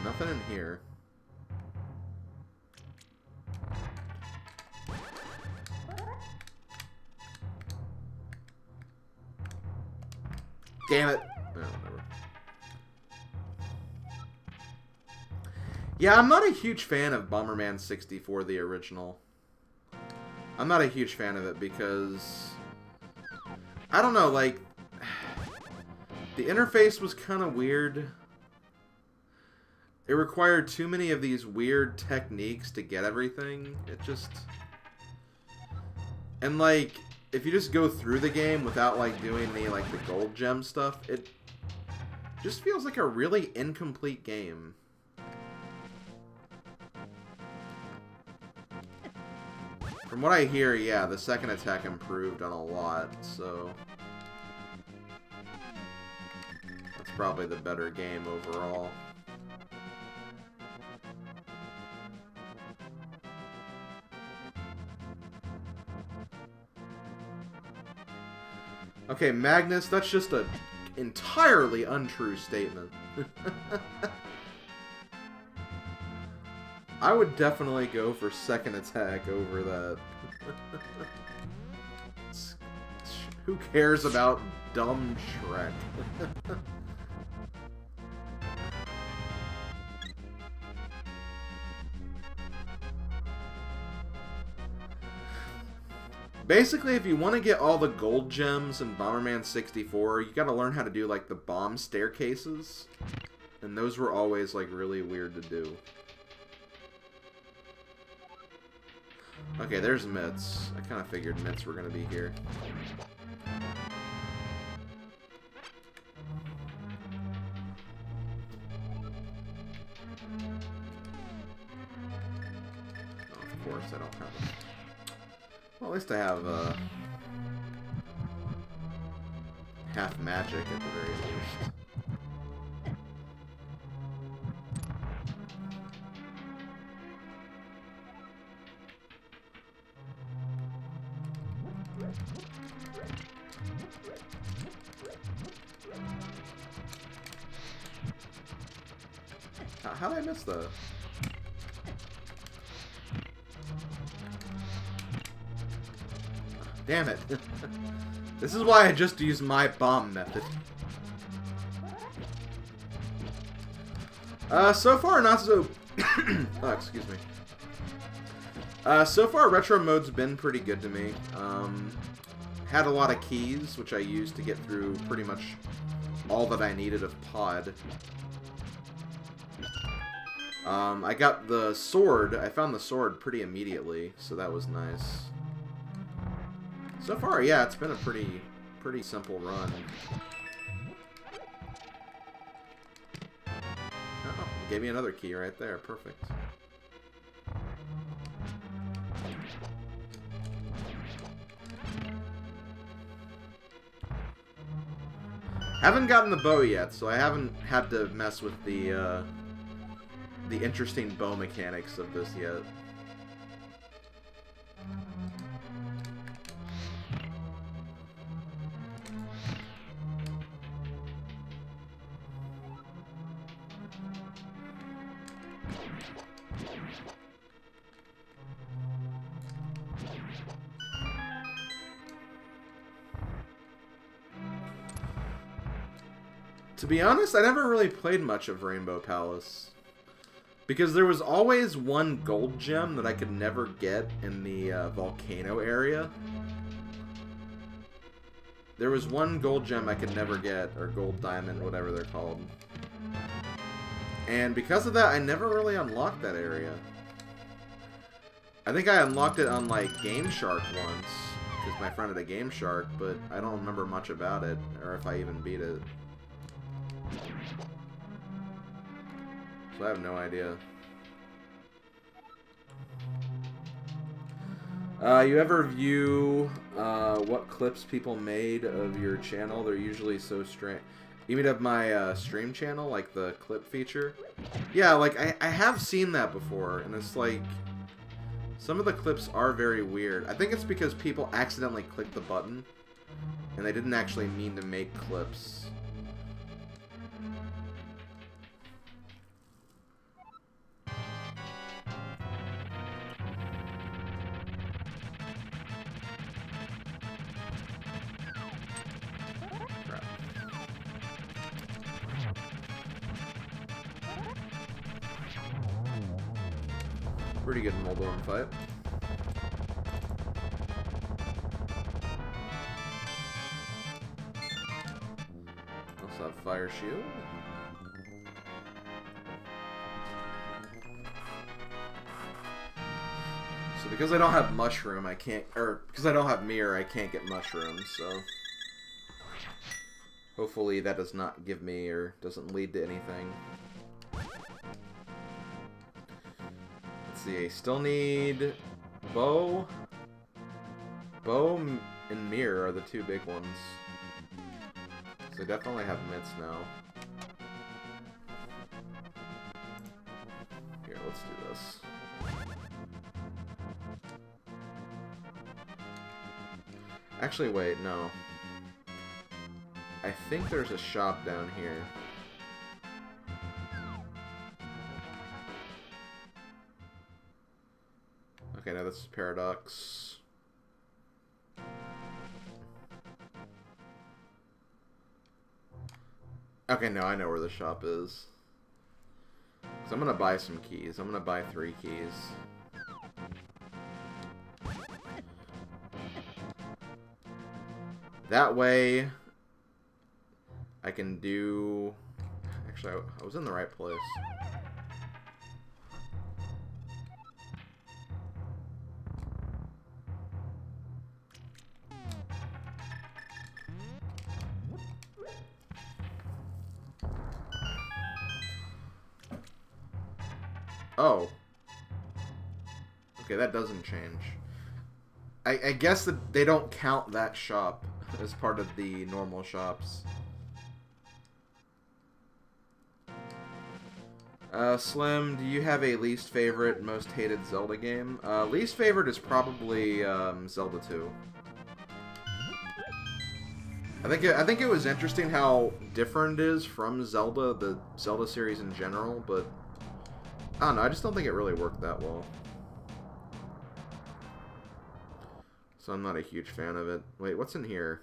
Nothing in here. Damn it. No, whatever. Yeah, I'm not a huge fan of Bomberman 64, the original. I'm not a huge fan of it because... I don't know, like... The interface was kind of weird. It required too many of these weird techniques to get everything. It just... And, like, if you just go through the game without, like, doing any, like, the gold gem stuff, it just feels like a really incomplete game. From what I hear, yeah, the second attack improved on a lot, so... That's probably the better game overall. Okay, Magnus, that's just an entirely untrue statement. I would definitely go for second attack over that. Who cares about dumb Shrek? Basically, if you want to get all the gold gems in Bomberman 64, you gotta learn how to do, like, the bomb staircases. And those were always, like, really weird to do. Okay, there's mitts. I kind of figured mitts were gonna be here. Oh, of course, I don't have them. Well, at least I have half magic at the very least. How did I miss that? Damn it. This is why I just use my bomb method. So far, not so... oh, excuse me. So far, retro mode's been pretty good to me. Had a lot of keys, which I used to get through pretty much all that I needed of Pod. I got the sword. I found the sword pretty immediately, so that was nice. So far, yeah, it's been a pretty simple run. Oh, gave me another key right there. Perfect. Haven't gotten the bow yet, so I haven't had to mess with the interesting bow mechanics of this yet. To be honest, I never really played much of Rainbow Palace. Because there was always one gold gem that I could never get in the volcano area. There was one gold gem I could never get, or gold diamond, whatever they're called. And because of that, I never really unlocked that area. I think I unlocked it on, like, Game Shark once, because my friend had a Game Shark, but I don't remember much about it, or if I even beat it. So I have no idea. You ever view what clips people made of your channel? They're usually so strange. You mean of my stream channel, like the clip feature? Yeah, like I have seen that before, and it's like some of the clips are very weird. I think it's because people accidentally clicked the button, and they didn't actually mean to make clips. Pretty good Moldorm fight. Also have Fire Shield. So because I don't have Mushroom, I can't, or because I don't have Mirror, I can't get Mushrooms, so hopefully that does not give me, or doesn't lead to anything. See, I still need Bow. Bow and Mirror are the two big ones. So I definitely have mitts now. Here, let's do this. Actually, wait, no. I think there's a shop down here. Okay, now this is Paradox. Okay, no, I know where the shop is. So I'm gonna buy some keys. I'm gonna buy 3 keys. That way, I can do... Actually, I was in the right place. Oh. Okay, that doesn't change. I guess that they don't count that shop as part of the normal shops. Slim, do you have a least favorite, most hated Zelda game? Least favorite is probably Zelda 2. I think it was interesting how different it is from Zelda, the Zelda series in general, but I don't know, I just don't think it really worked that well. So I'm not a huge fan of it. Wait, what's in here?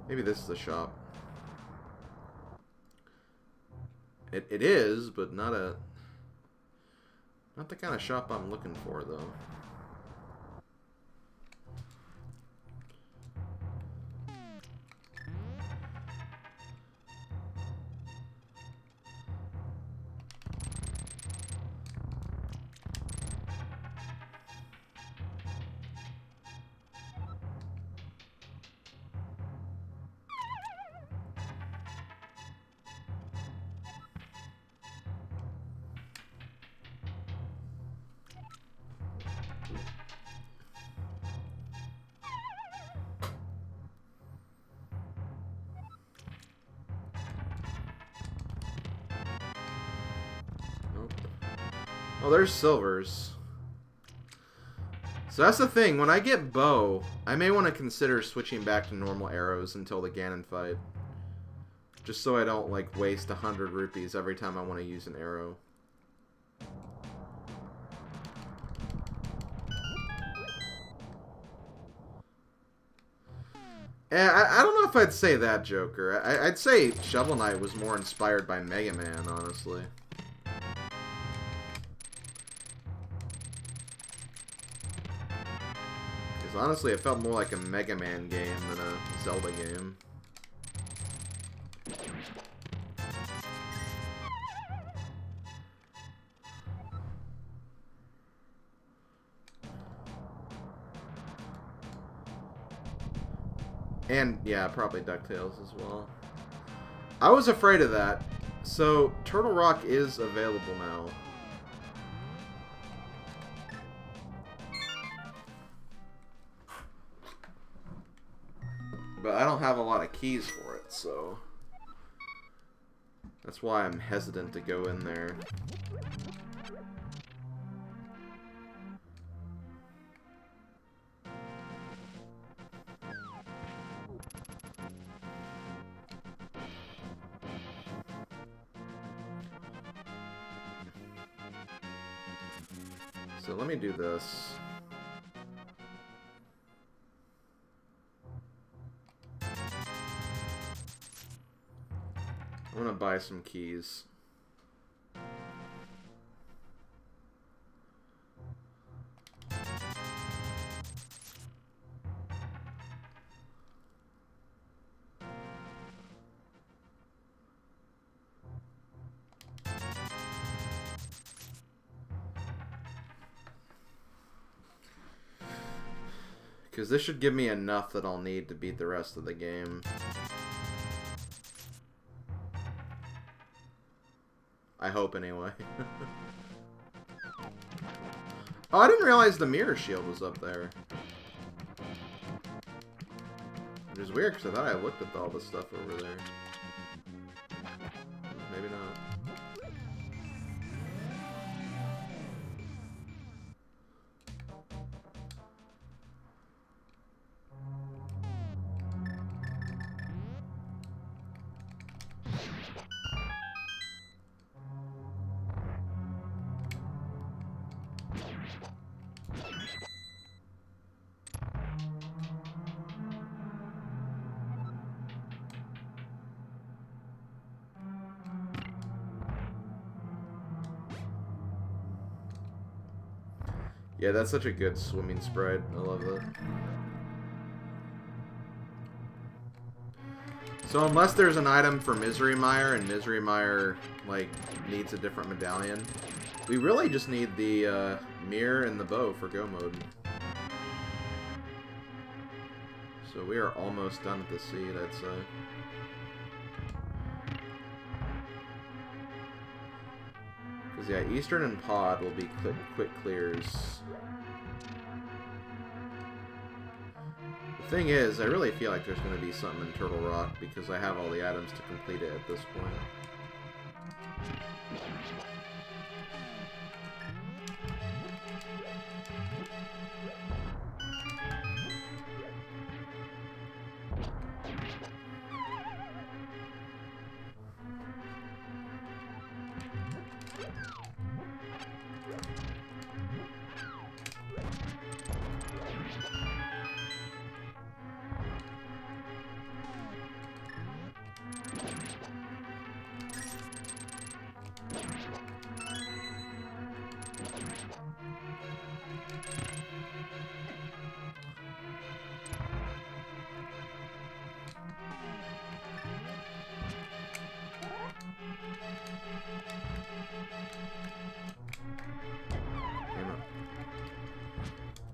Maybe this is the shop. It is, but not the kind of shop I'm looking for, though. Oh, there's silvers. So that's the thing, when I get bow, I may want to consider switching back to normal arrows until the Ganon fight. Just so I don't, like, waste 100 rupees every time I want to use an arrow. I don't know if I'd say that, Joker. I'd say Shovel Knight was more inspired by Mega Man, honestly. Because honestly, it felt more like a Mega Man game than a Zelda game. And, yeah, probably DuckTales as well. I was afraid of that. So, Turtle Rock is available now. But I don't have a lot of keys for it, so... that's why I'm hesitant to go in there. So let me do this. I'm gonna buy some keys. Because this should give me enough that I'll need to beat the rest of the game. I hope, anyway. Oh, I didn't realize the mirror shield was up there. Which is weird, because I thought I looked at all the stuff over there. Maybe not. Yeah, that's such a good swimming sprite. I love it. So unless there's an item for Misery Mire, and Misery Mire, like, needs a different medallion, we really just need the mirror and the bow for go mode. So we are almost done at the seed, I'd say. Because, yeah, Eastern and Pod will be quick clears. The thing is, I really feel like there's going to be something in Turtle Rock because I have all the items to complete it at this point.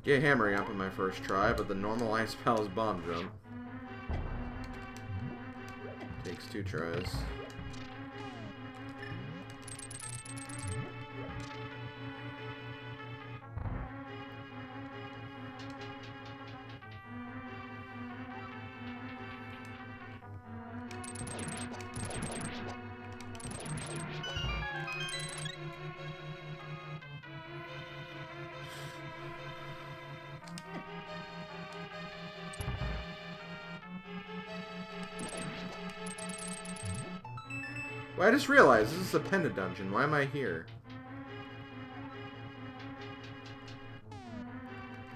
Get hammering up on my first try, but the normal Ice Palace bomb jump takes 2 tries. Well, I just realized this is a Penda dungeon. Why am I here?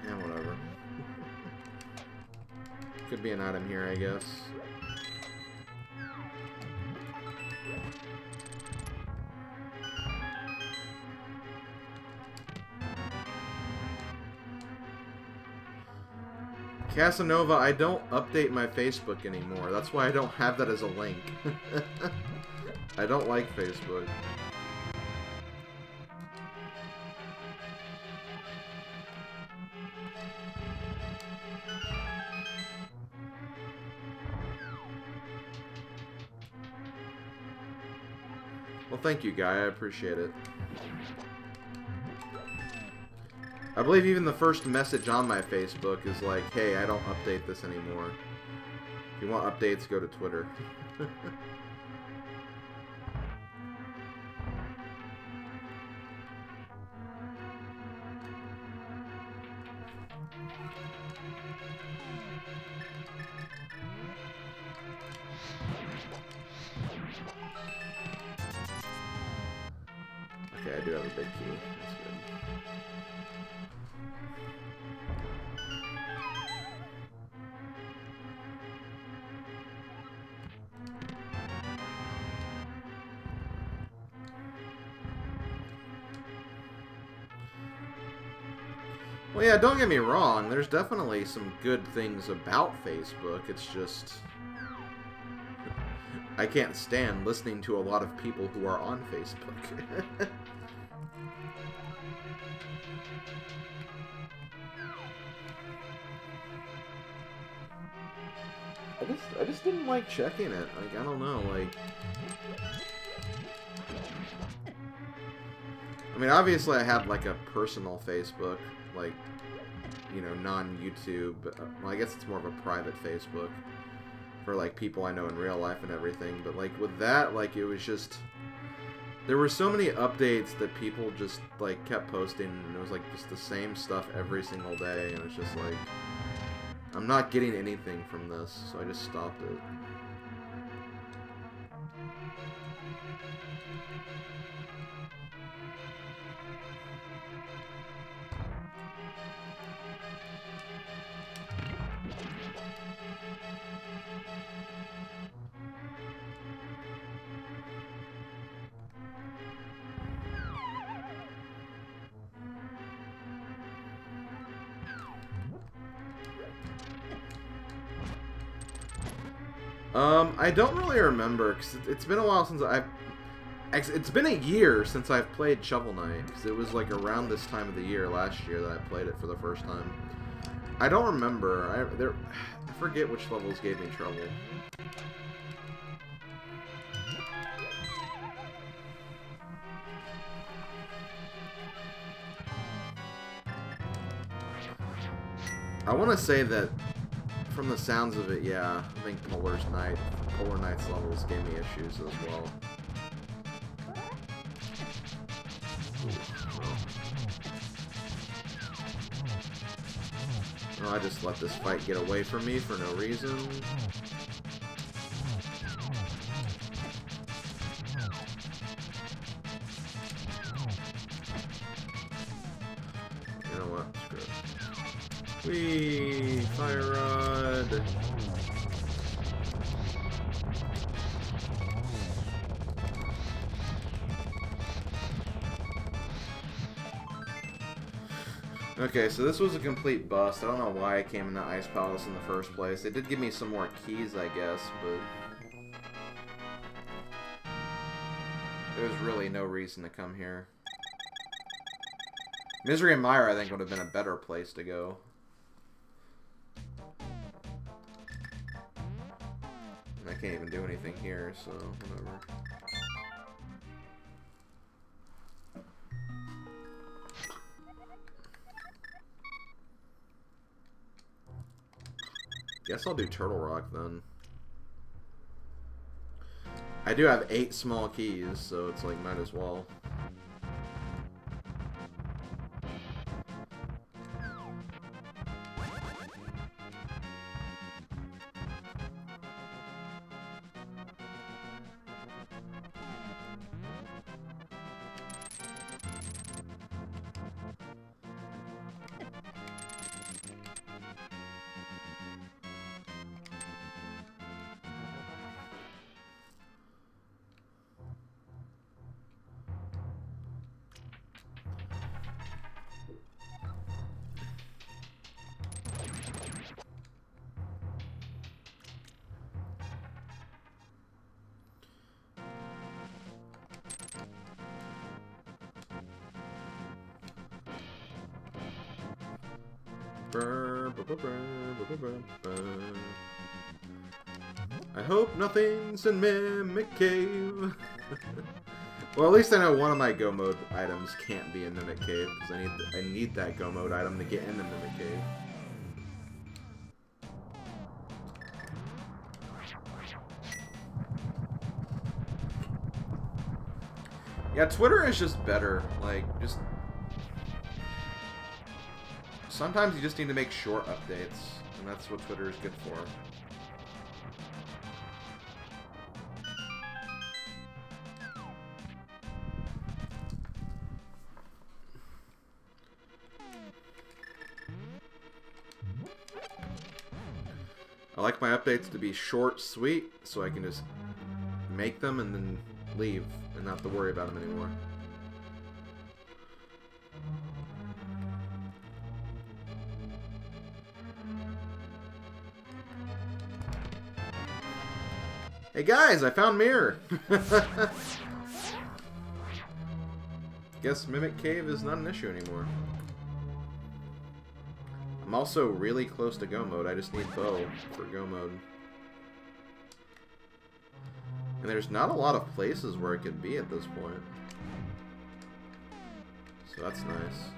Yeah, whatever. Could should be an item here, I guess. Casanova, I don't update my Facebook anymore. That's why I don't have that as a link. I don't like Facebook. Well, thank you, Guy. I appreciate it. I believe even the first message on my Facebook is like, hey, I don't update this anymore. If you want updates, go to Twitter. Okay, I do have a big key. That's good. Well, yeah, don't get me wrong. There's definitely some good things about Facebook. It's just... I can't stand listening to a lot of people who are on Facebook. I just didn't like checking it. Like, I don't know, like... I mean, obviously I have, like, a personal Facebook, like, you know, non-YouTube. Well, I guess it's more of a private Facebook for, like, people I know in real life and everything. But, like, with that, like, it was just... There were so many updates that people just, like, kept posting, and it was, like, just the same stuff every single day, and it's just, like... I'm not getting anything from this, so I just stopped it. I don't really remember, because it's been a while since I've... It's been a year since I've played Shovel Knight, because it was, like, around this time of the year, last year, that I played it for the first time. I don't remember. I forget which levels gave me trouble. I want to say that, from the sounds of it, yeah, I think Polar Knight's levels gave me issues as well. Oh, I just let this fight get away from me for no reason. You know what? Screw it. Whee! Fire Rod! Okay, so this was a complete bust. I don't know why I came in the Ice Palace in the first place. They did give me some more keys, I guess, but... there was really no reason to come here. Misery and Mire, I think, would have been a better place to go. And I can't even do anything here, so whatever. Guess I'll do Turtle Rock then. I do have 8 small keys, so it's like, might as well. I hope nothing's in Mimic Cave. Well, at least I know one of my Go Mode items can't be in Mimic Cave, because I need that Go Mode item to get into Mimic Cave. Yeah, Twitter is just better. Like, just... Sometimes you just need to make short updates, and that's what Twitter is good for. I like my updates to be short, sweet, so I can just make them and then leave and not have to worry about them anymore. Hey guys, I found Mirror! Guess Mimic Cave is not an issue anymore. I'm also really close to Go Mode. I just need Bow for Go Mode. And there's not a lot of places where it could be at this point. So that's nice.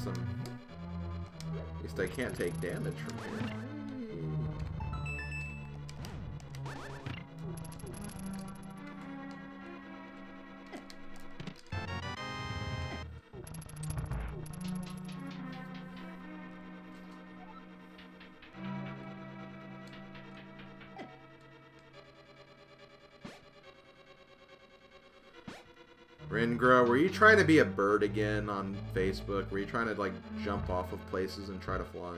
At least I can't take damage from here. Ringro, were you trying to be a bird again on Facebook? Were you trying to, like, jump off of places and try to fly?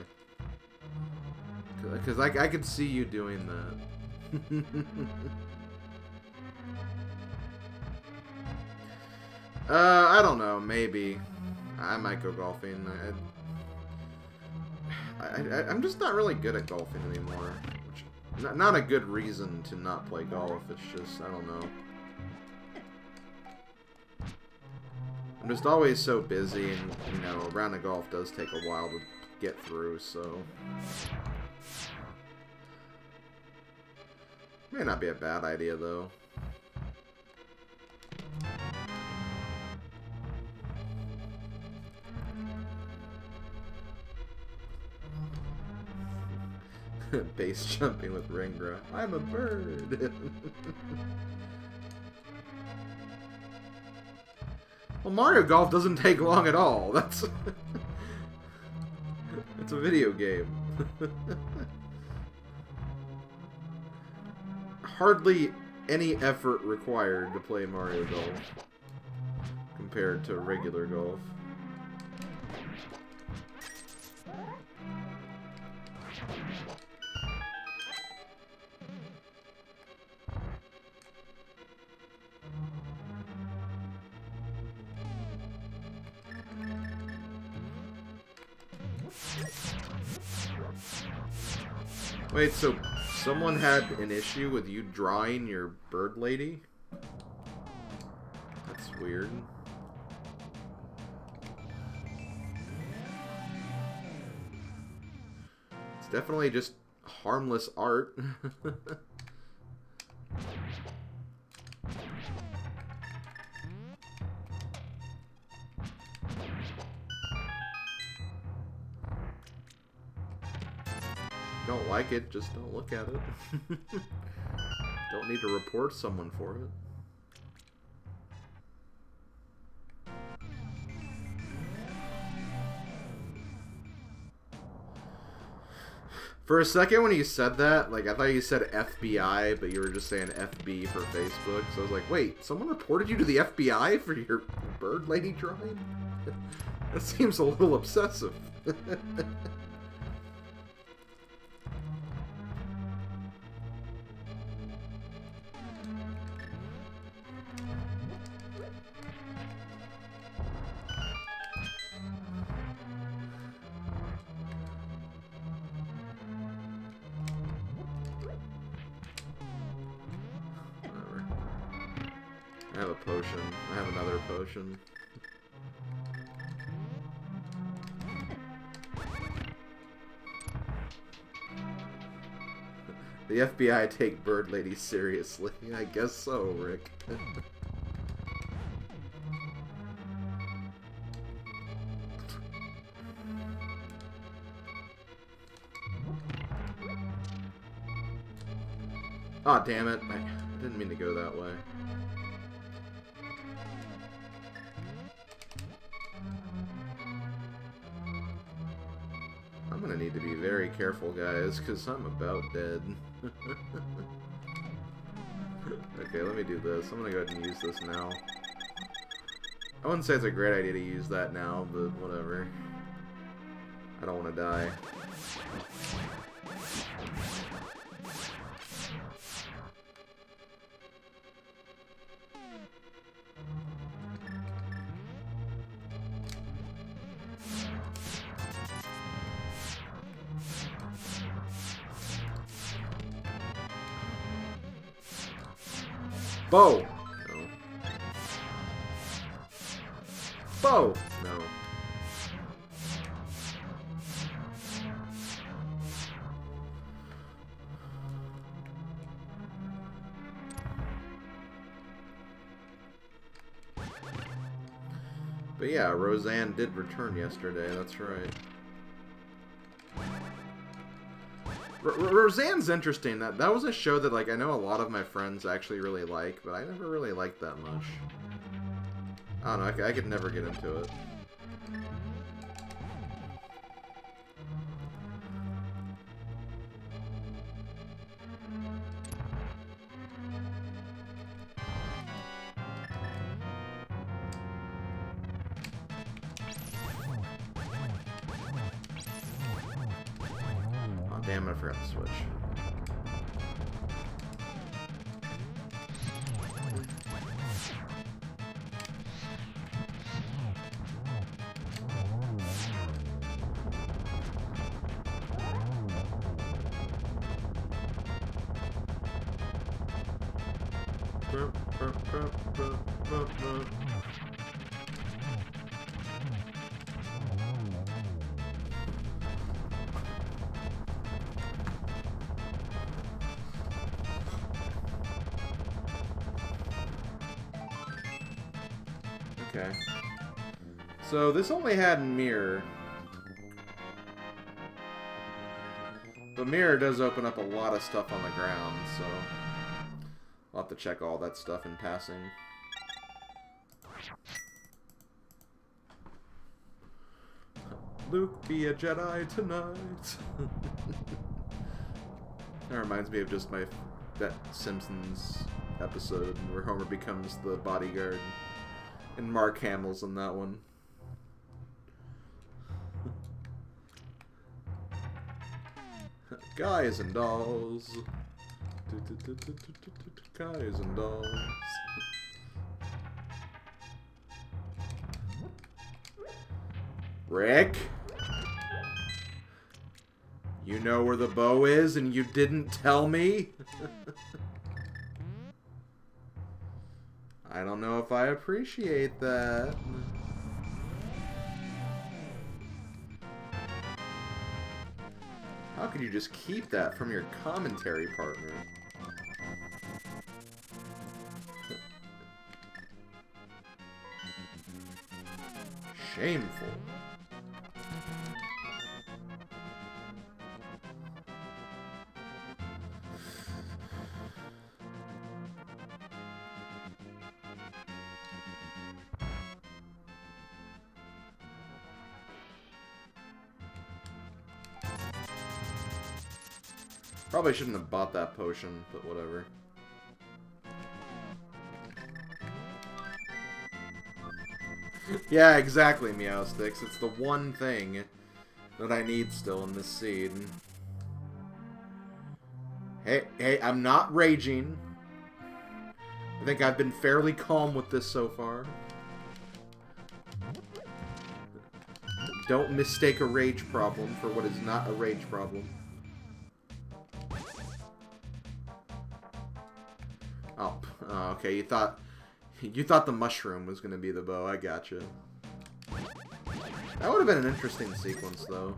Because I could see you doing that. I don't know. Maybe. I might go golfing. I'm just not really good at golfing anymore. Which, not a good reason to not play golf. It's just, I don't know. I'm just always so busy, and, you know, a round of golf does take a while to get through, so... May not be a bad idea, though. Base jumping with Ringra. I'm a bird! Well, Mario Golf doesn't take long at all. That's... It's a video game. Hardly any effort required to play Mario Golf compared to regular golf. Wait, so someone had an issue with you drawing your bird lady? That's weird. It's definitely just harmless art. don't like it, just don't look at it. Don't need to report someone for it. For a second when you said that, like, I thought you said FBI, but you were just saying FB for Facebook. So I was like, wait, someone reported you to the FBI for your bird lady drawing? That seems a little obsessive. I have a potion. I have another potion. The FBI take bird ladies seriously. I guess so, Rick. Aw, damn it. I didn't mean to go that way. I'm gonna need to be very careful, guys, because I'm about dead. Okay, let me do this. I'm gonna go ahead and use this now. I wouldn't say it's a great idea to use that now, but whatever. I don't want to die. Bow! No. Bow! No. But yeah, Roseanne did return yesterday, that's right. Roseanne's interesting. That was a show that, like, I know a lot of my friends actually really like, but I never really liked that much. I don't know, I could never get into it. Damn it, I forgot to switch. Okay. So this only had mirror. But mirror does open up a lot of stuff on the ground, so I'll have to check all that stuff in passing. Luke, be a Jedi tonight. That reminds me of just that Simpsons episode where Homer becomes the bodyguard. And Mark Hamill's in that one. Guys and dolls. Guys and dolls. Rick? You know where the bow is and you didn't tell me? I don't know if I appreciate that. How could you just keep that from your commentary partner? Shameful. Probably shouldn't have bought that potion, but whatever. Yeah, exactly, Meowsticks. It's the one thing that I need still in this seed. Hey, I'm not raging. I think I've been fairly calm with this so far. Don't mistake a rage problem for what is not a rage problem. Oh, okay, you thought the mushroom was gonna be the bow. I gotcha. That would have been an interesting sequence, though.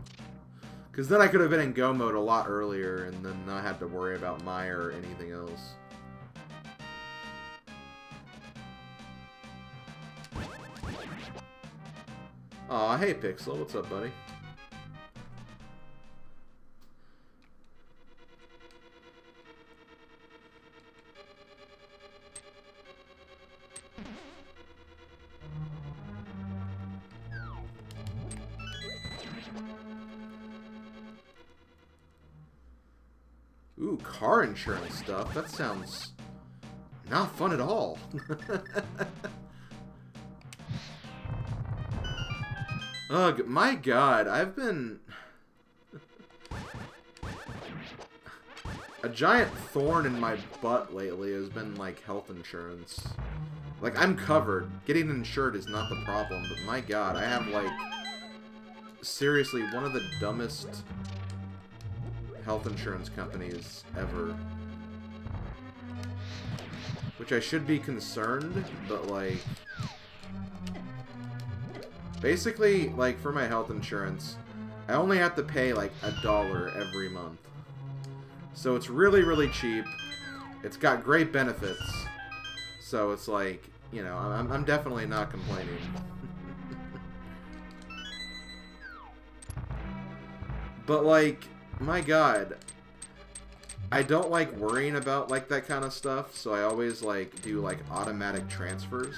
Because then I could have been in go mode a lot earlier and then not had to worry about Maya or anything else. Aw, hey Pixel, what's up, buddy? Ooh, car insurance stuff. That sounds not fun at all. Ugh, my god, I've been... A giant thorn in my butt lately has been, like, health insurance. Like, I'm covered. Getting insured is not the problem, but my god, I have, like... Seriously, one of the dumbest health insurance companies ever. Which I should be concerned, but, like... Basically, like, for my health insurance, I only have to pay, like, $1 every month. So it's really, really cheap. It's got great benefits. So it's like, you know, I'm definitely not complaining. But, like, my god, I don't like worrying about, like, that kind of stuff, so I always, like, do, like, automatic transfers.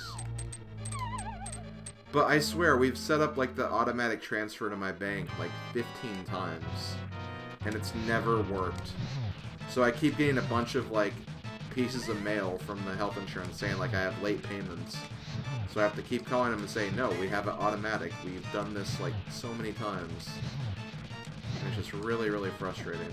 But I swear, we've set up, like, the automatic transfer to my bank, like, 15 times. And it's never worked. So I keep getting a bunch of, like, pieces of mail from the health insurance saying, like, I have late payments. So I have to keep calling them and say, no, we have it automatic. We've done this, like, so many times. And it's just really, really frustrating.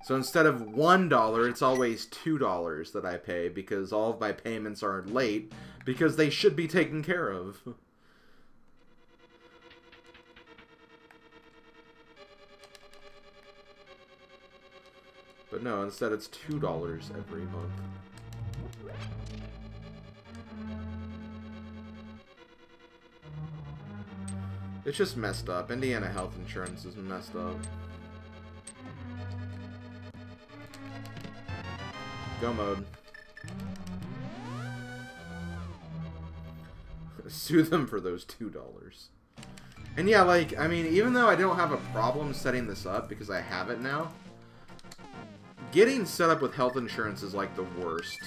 So instead of $1, it's always $2 that I pay because all of my payments are late because they should be taken care of. But no, instead it's $2 every month. It's just messed up. Indiana health insurance is messed up. Go mode. Sue them for those $2. And yeah, like, I mean, even though I don't have a problem setting this up because I have it now, getting set up with health insurance is like the worst.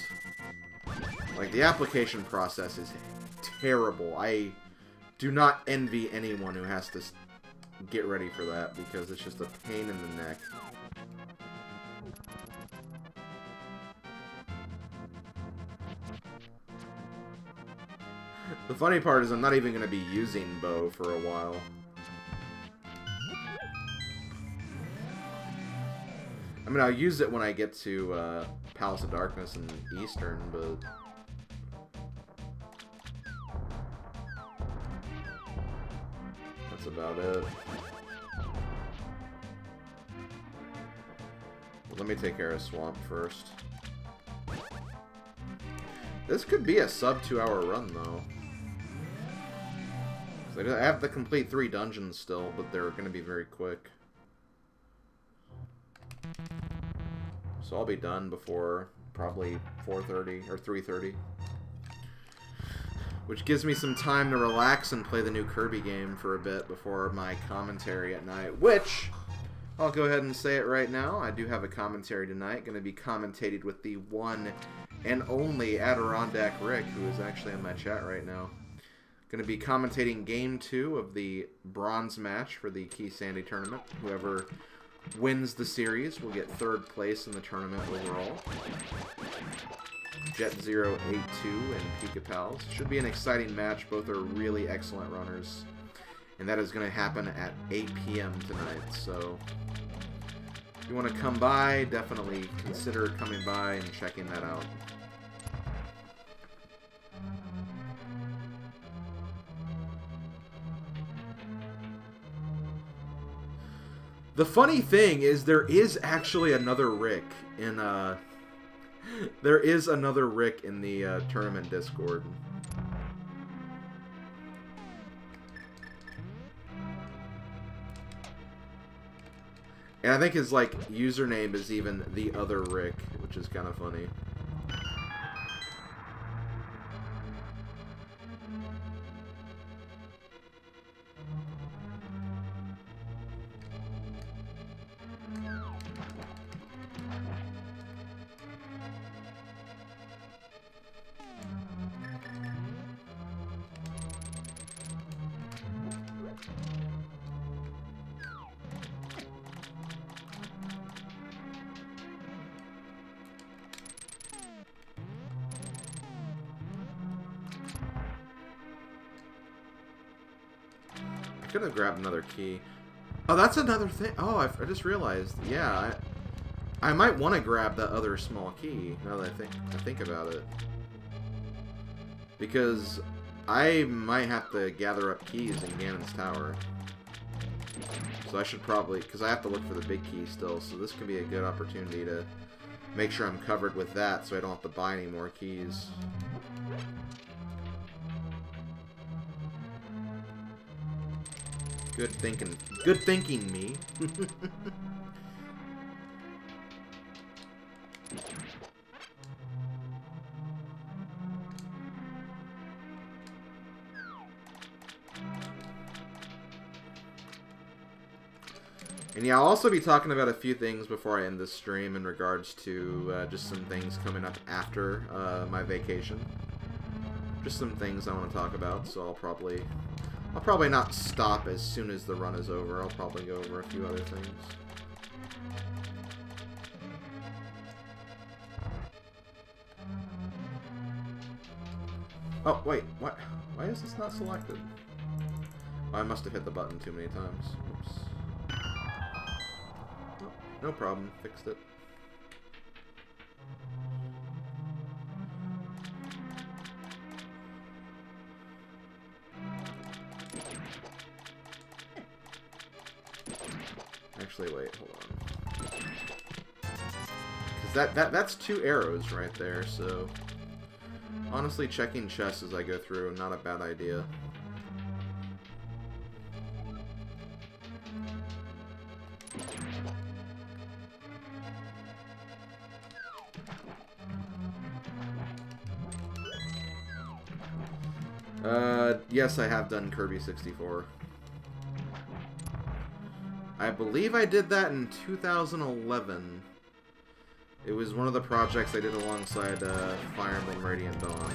Like, the application process is terrible. I do not envy anyone who has to get ready for that because it's just a pain in the neck. The funny part is I'm not even going to be using bow for a while. I mean, I'll use it when I get to Palace of Darkness and Eastern, but... that's about it. Let me take care of Swamp first. This could be a sub 2-hour run, though. I have to complete 3 dungeons still, but they're going to be very quick. So I'll be done before probably 4:30 or 3:30. which gives me some time to relax and play the new Kirby game for a bit before my commentary at night, which I'll go ahead and say it right now. I do have a commentary tonight, going to be commentated with the one and only Adirondack Rick, who is actually in my chat right now. Going to be commentating Game 2 of the bronze match for the Key Sandy tournament. Whoever wins the series will get 3rd place in the tournament overall. Jet082 and Pika Pals. Should be an exciting match. Both are really excellent runners. And that is going to happen at 8 p.m. tonight. So if you want to come by, definitely consider coming by and checking that out. The funny thing is there is actually another Rick in there is another Rick in the tournament Discord. And I think his like username is even the other Rick, which is kind of funny. I could have grabbed another key. Oh, that's another thing. Oh, I just realized. Yeah, I might want to grab that other small key now that I think about it, because I might have to gather up keys in Ganon's Tower. So I should probably, because I have to look for the big key still. So this could be a good opportunity to make sure I'm covered with that, so I don't have to buy any more keys. Good thinking. Good thinking, me. And yeah, I'll also be talking about a few things before I end this stream in regards to just some things coming up after my vacation. Just some things I want to talk about, so I'll probably not stop as soon as the run is over. I'll probably go over a few other things. Oh, wait. What? Why is this not selected? Oh, I must have hit the button too many times. Oops. Oh, no problem. Fixed it. Actually, wait, hold on. Because that's 2 arrows right there, so honestly, checking chests as I go through, not a bad idea. Yes, I have done Kirby 64. I believe I did that in 2011. It was one of the projects I did alongside Fire Emblem Radiant Dawn.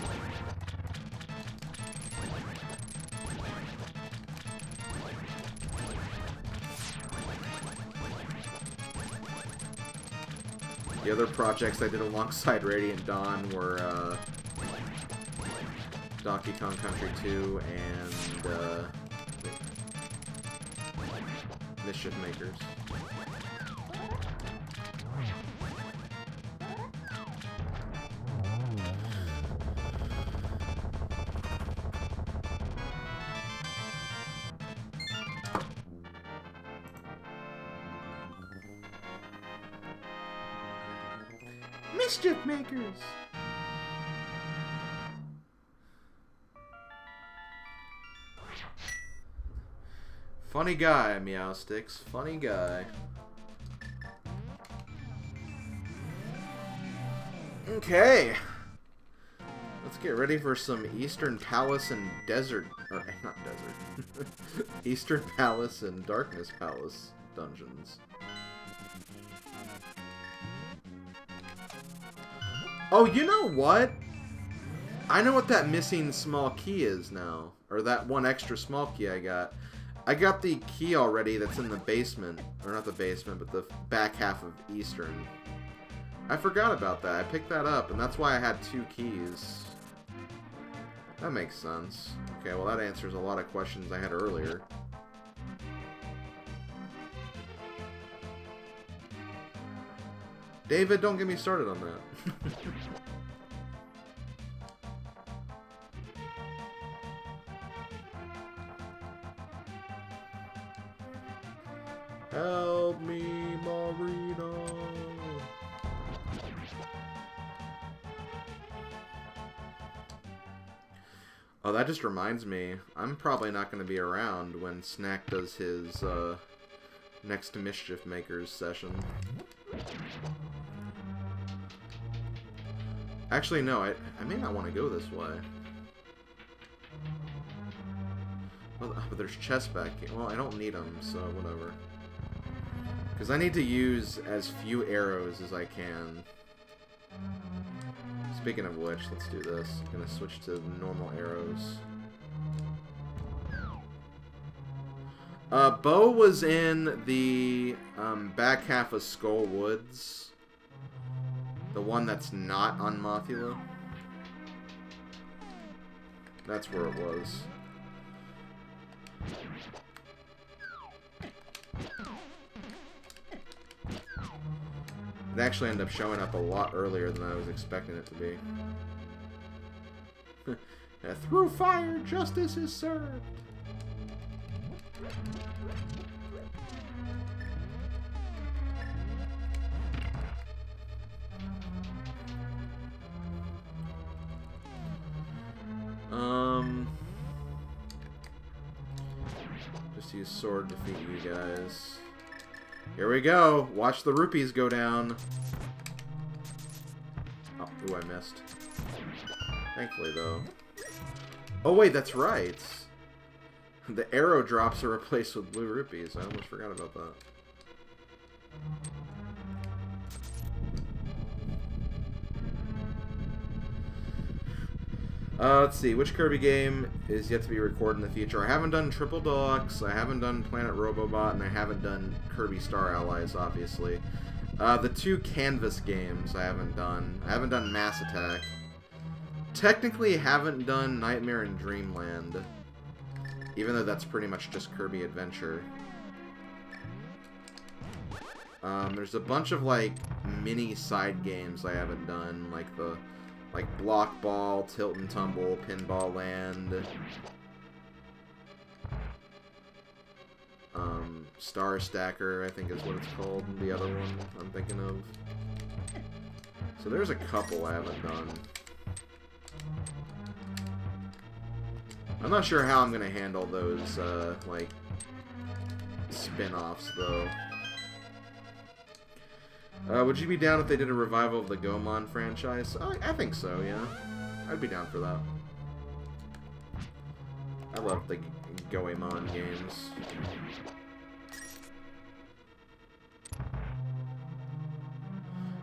The other projects I did alongside Radiant Dawn were Donkey Kong Country 2 and Mischief Makers. Mischief Makers! Funny guy, Meowsticks. Funny guy. Okay. Let's get ready for some Eastern Palace and Desert... Or, not Desert. Eastern Palace and Darkness Palace dungeons. Oh, you know what? I know what that missing small key is now. Or that one extra small key I got. I got the key already that's in the basement. Or not the basement, but the back half of Eastern. I forgot about that. I picked that up, and that's why I had 2 keys. That makes sense. Okay, well that answers a lot of questions I had earlier. David, don't get me started on that. Help me, Marino. Oh, that just reminds me. I'm probably not going to be around when Snack does his next Mischief Makers session. Actually, no, I may not want to go this way. Well, but there's chests back here. Well, I don't need them, so whatever. Because I need to use as few arrows as I can. Speaking of which, let's do this. I'm going to switch to normal arrows. Bo was in the back half of Skull Woods. The one that's not on Mothula. That's where it was. It actually ended up showing up a lot earlier than I was expecting it to be. Through fire, justice is served. Just use sword to defeat you guys. Here we go. Watch the rupees go down. Oh, ooh, I missed. Thankfully, though. Oh, wait, that's right. The arrow drops are replaced with blue rupees. I almost forgot about that. Let's see, which Kirby game is yet to be recorded in the future? I haven't done Triple Deluxe, I haven't done Planet Robobot, and I haven't done Kirby Star Allies, obviously. The 2 Canvas games I haven't done. I haven't done Mass Attack. Technically, haven't done Nightmare in Dreamland, even though that's pretty much just Kirby Adventure. There's a bunch of, like, mini side games I haven't done, like the... Like Block Ball, Tilt and Tumble, Pinball Land, Star Stacker, I think is what it's called, the other one I'm thinking of. So there's a couple I haven't done. I'm not sure how I'm gonna handle those, like, spin-offs, though. Would you be down if they did a revival of the Goemon franchise? I think so, yeah. I'd be down for that. I love the Goemon games.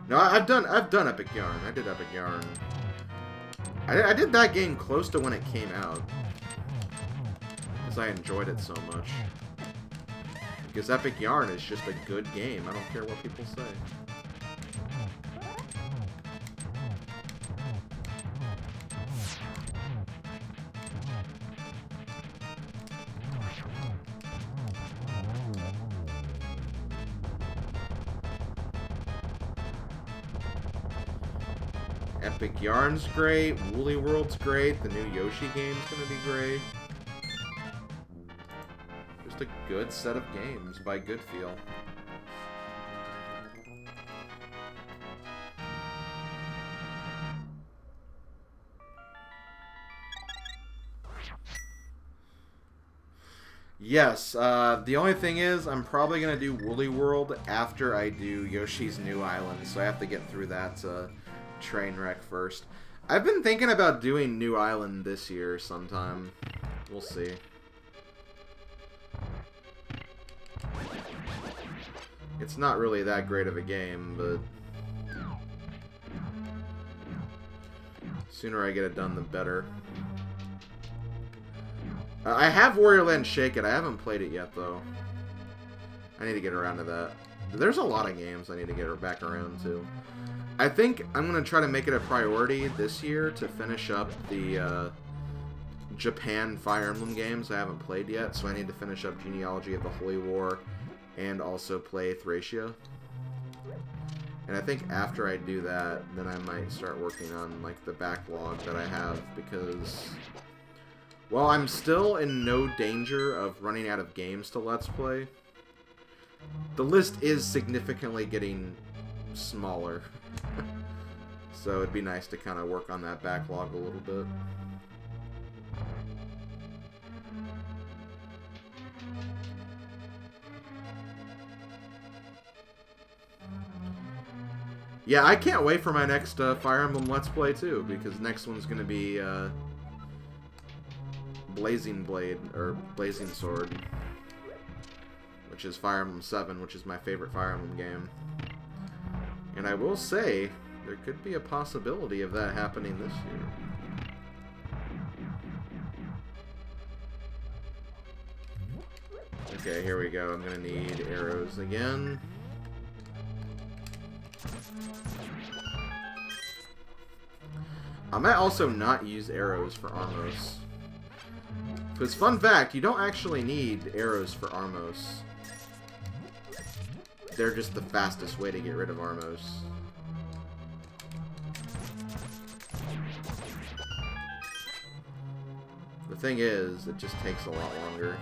No, I've done Epic Yarn. I did Epic Yarn. I did that game close to when it came out. Because I enjoyed it so much. Because Epic Yarn is just a good game. I don't care what people say. Epic Yarn's great, Woolly World's great, the new Yoshi game's gonna be great. Just a good set of games by Good Feel. Yes, the only thing is, I'm probably gonna do Woolly World after I do Yoshi's New Island, so I have to get through that train wreck first. I've been thinking about doing New Island this year sometime. We'll see. It's not really that great of a game, but sooner I get it done, the better. I have Wario Land Shake It. I haven't played it yet, though. I need to get around to that. There's a lot of games I need to get back around to. I think I'm going to try to make it a priority this year to finish up the Japan Fire Emblem games I haven't played yet, so I need to finish up Genealogy of the Holy War and also play Thracia. And I think after I do that, then I might start working on like the backlog that I have, because while I'm still in no danger of running out of games to Let's Play, the list is significantly getting smaller. So it'd be nice to kind of work on that backlog a little bit. Yeah, I can't wait for my next Fire Emblem Let's Play, too, because next one's going to be Blazing Blade, or Blazing Sword, which is Fire Emblem 7, which is my favorite Fire Emblem game. And I will say, there could be a possibility of that happening this year. Okay, here we go. I'm going to need arrows again. I might also not use arrows for Armos. Because, fun fact, you don't actually need arrows for Armos. They're just the fastest way to get rid of Armos. The thing is, it just takes a lot longer.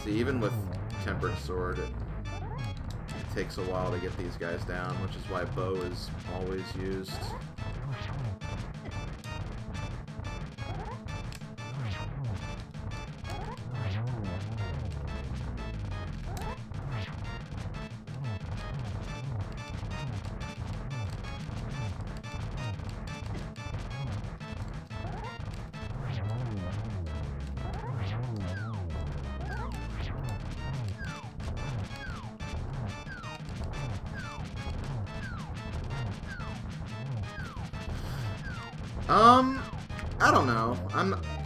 See, even with Tempered Sword, it takes a while to get these guys down, which is why bow is always used. I don't know.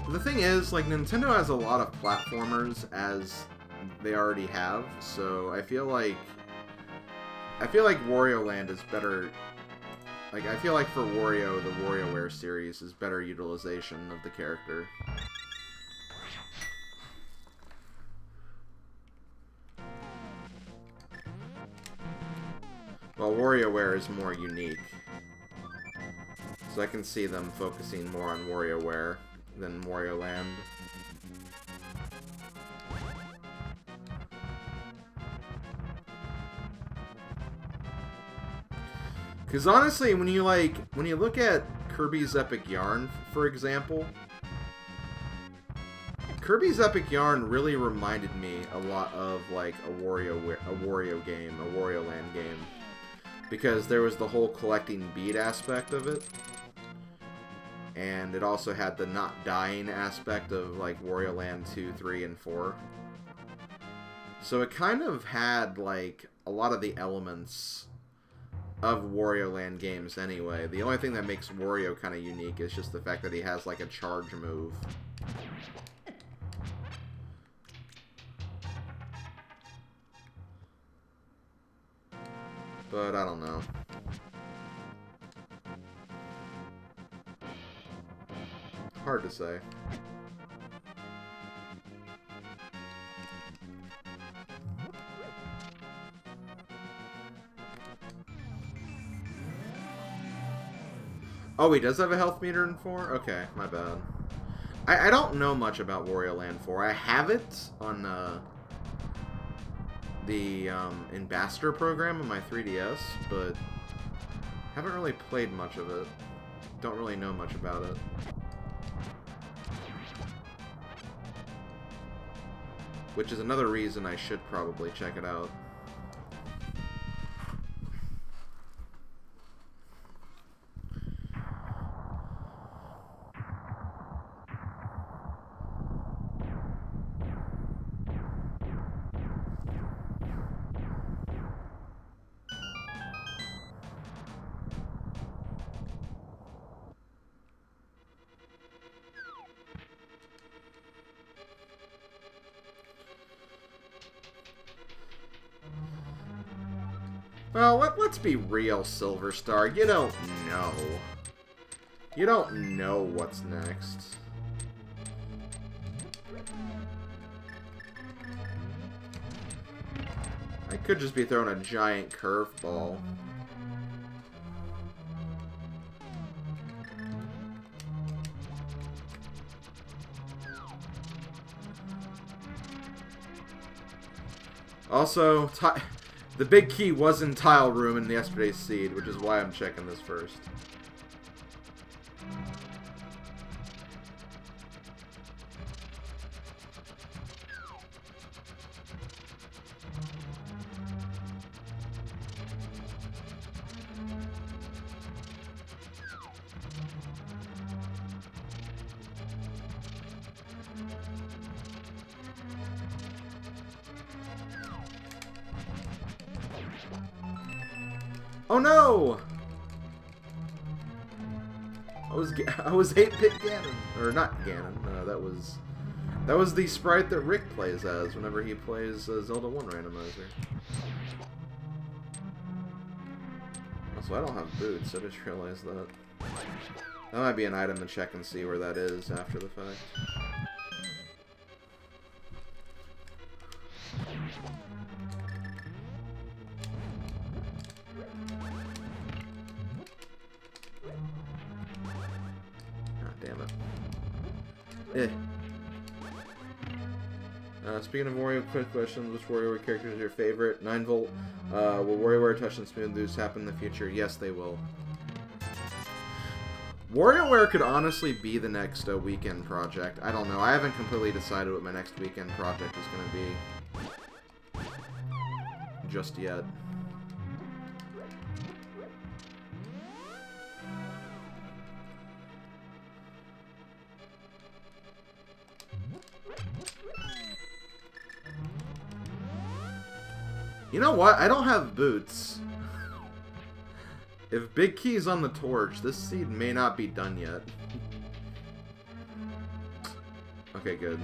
The thing is, like, Nintendo has a lot of platformers as they already have, so I feel like Wario Land is better. Like, I feel like for Wario, the WarioWare series is better utilization of the character. While WarioWare is more unique. So I can see them focusing more on WarioWare than Wario Land. Because honestly, when you look at Kirby's Epic Yarn, for example, Kirby's Epic Yarn really reminded me a lot of like a Wario game, a Wario Land game, because there was the whole collecting bead aspect of it. And it also had the not dying aspect of like Wario Land 2, 3, and 4. So it kind of had like a lot of the elements of Wario Land games anyway. The only thing that makes Wario kind of unique is just the fact that he has like a charge move. But I don't know. Hard to say. Oh, he does have a health meter in 4? Okay, my bad. I don't know much about Wario Land 4. I have it on the Ambassador program on my 3DS, but haven't really played much of it. Don't really know much about it. Which is another reason I should probably check it out. Well, let's be real, Silver Star. You don't know. You don't know what's next. I could just be throwing a giant curveball. Also, the big key was in Tile Room in yesterday's seed, which is why I'm checking this first. Oh no! I was 8-bit Ganon, or not Ganon. That was the sprite that Rick plays as whenever he plays Zelda 1 Randomizer. Also, I don't have boots. I just realized that. That might be an item to check and see where that is after the fact. Damn it. Eh. Speaking of Wario, quick questions. Which WarioWare character is your favorite? 9-volt. Will WarioWare Touch and Smooth Boost happen in the future? Yes, they will. WarioWare could honestly be the next weekend project. I don't know. I haven't completely decided what my next weekend project is going to be. Just yet. You know what? I don't have boots. If Big Key's on the torch, this seed may not be done yet. Okay, good.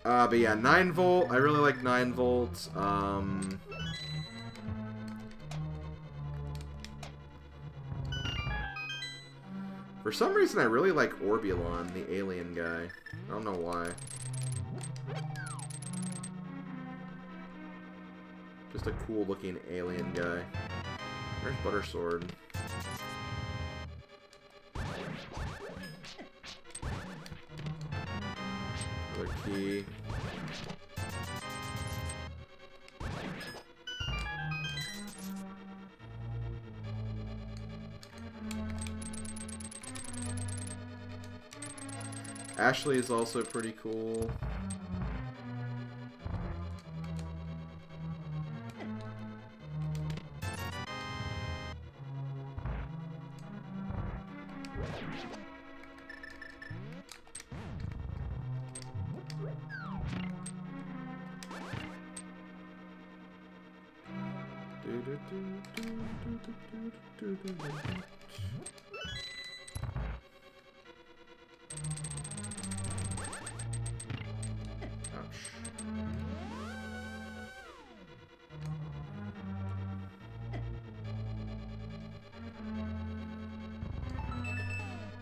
But yeah, 9-volt. I really like 9-volt. For some reason, I really like Orbulon, the alien guy. I don't know why. Just a cool-looking alien guy. There's Buttersword. Another key. Ashley is also pretty cool.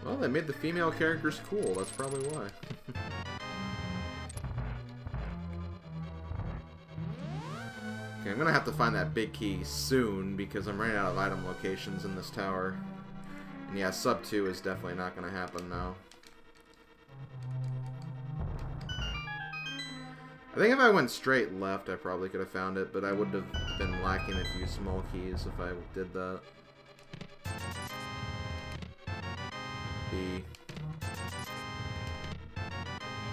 Well, they made the female characters cool. That's probably why. Okay, I'm gonna have to find that big key soon because I'm running out of item locations in this tower. And yeah, sub 2 is definitely not gonna happen now. I think if I went straight left, I probably could have found it, but I would have been lacking a few small keys if I did that. B.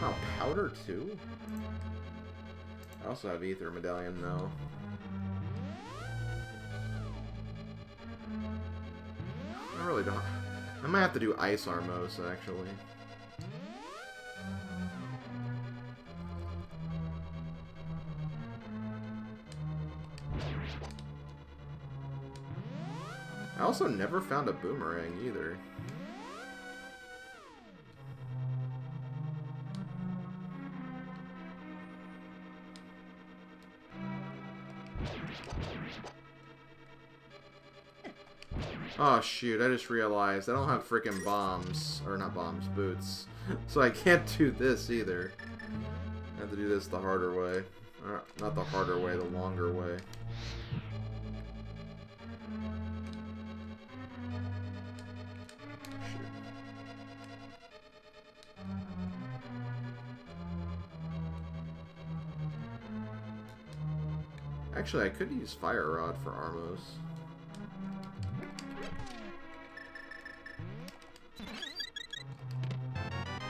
Oh, powder too? I also have ether medallion now. I really don't. I might have to do ice Armos actually. I also never found a boomerang either. Oh shoot, I just realized I don't have freaking bombs. Or not bombs, boots. So I can't do this either. I have to do this the harder way. Or, not the harder way, the longer way. Actually, I could use Fire Rod for Armos.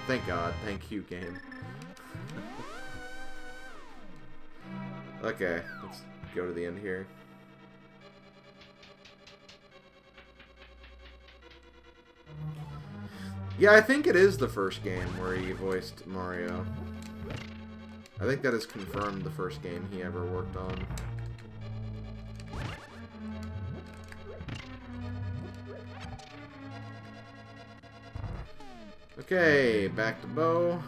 Thank God. Thank you, game. Okay, let's go to the end here. Yeah, I think it is the first game where he voiced Mario. I think that is confirmed the first game he ever worked on. Okay, back to Bo.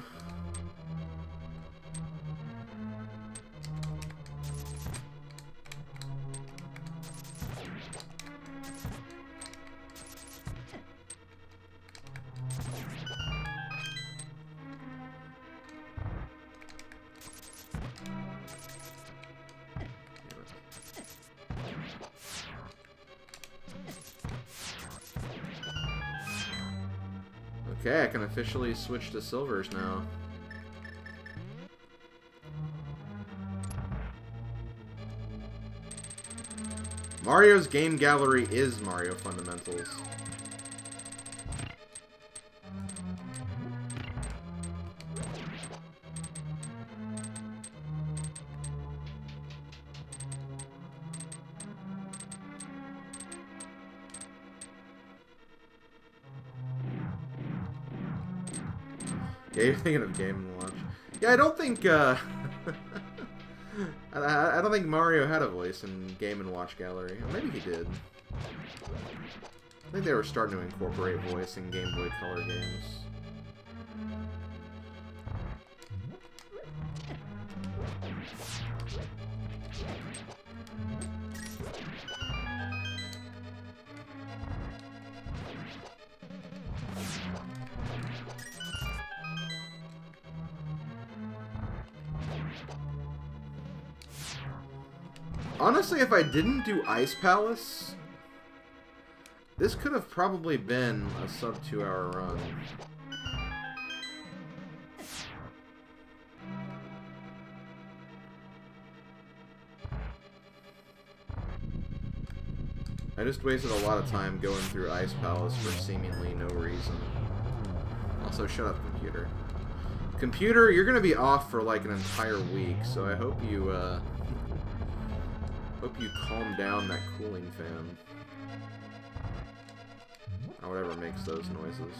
Okay, I can officially switch to silvers now. Mario's game gallery is Mario Fundamentals. Yeah, you're thinking of Game & Watch. Yeah, I don't think, I don't think Mario had a voice in Game & Watch Gallery. Or maybe he did. I think they were starting to incorporate voice in Game Boy Color games. Honestly, if I didn't do Ice Palace, this could have probably been a sub 2-hour run. I just wasted a lot of time going through Ice Palace for seemingly no reason. Also, shut up, computer. Computer, you're gonna be off for like an entire week, so I hope you, hope you calm down that cooling fan. Or whatever makes those noises.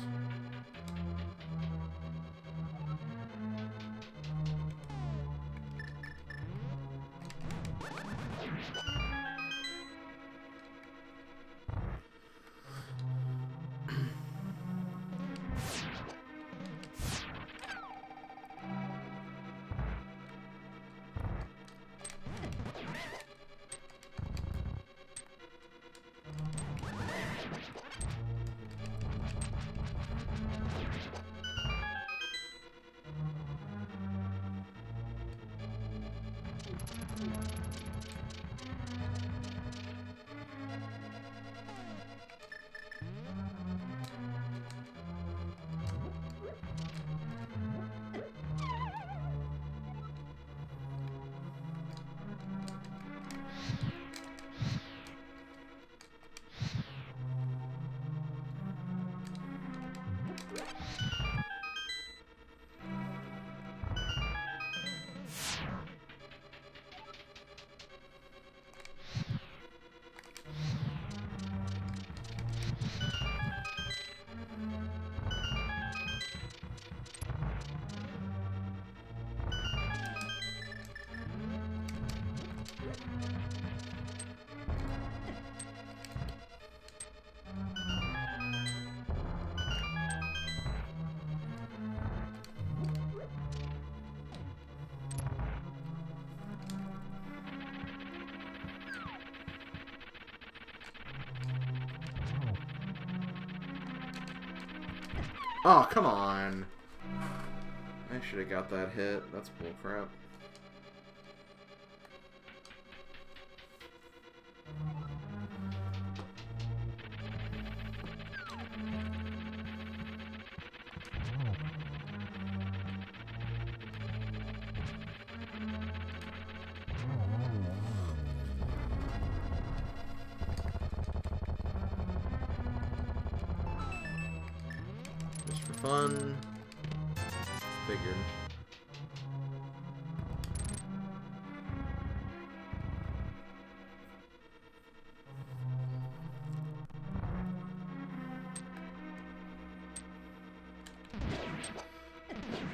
Oh, come on. I should have got that hit. That's bullcrap. Just for fun. Figured.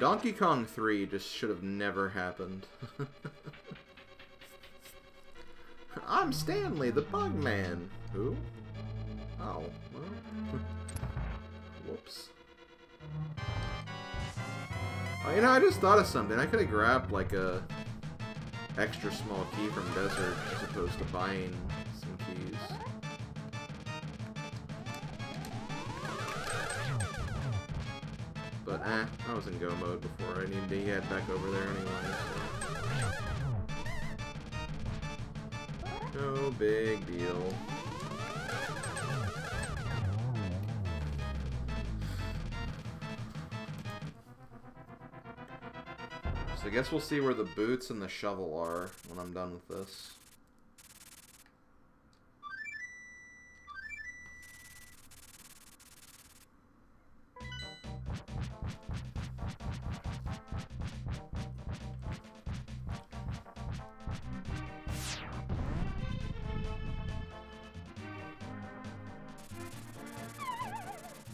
Donkey Kong 3 just should have never happened. I'm Stanley, the Bug Man. Who? Oh, well. Whoops. Oh, you know, I just thought of something. I could have grabbed, like, a extra small key from Desert as opposed to buying some keys. But, I was in go mode before. I needed to head back over there anyway, so. No big deal. So I guess we'll see where the boots and the shovel are when I'm done with this.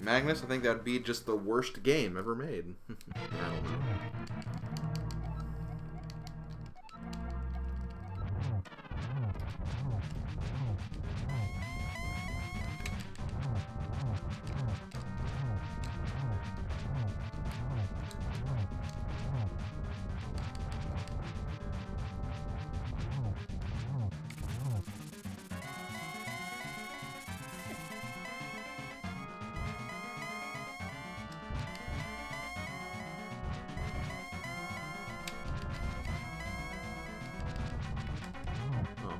Magnus, I think that'd be just the worst game ever made. I don't know.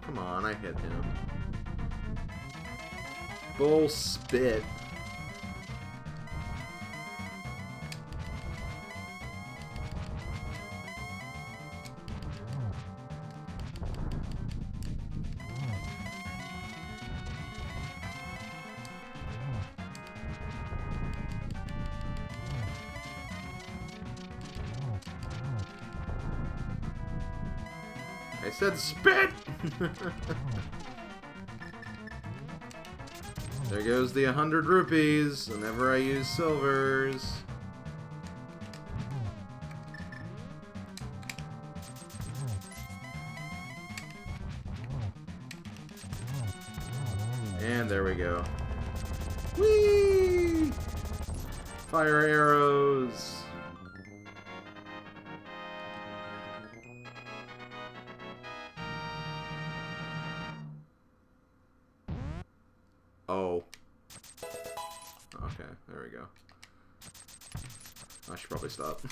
Come on, I hit him. Bull spit. I said spit! There goes the 100 rupees whenever I use silvers. And there we go. Whee! Fire arrows. Oh. Okay, there we go. I should probably stop.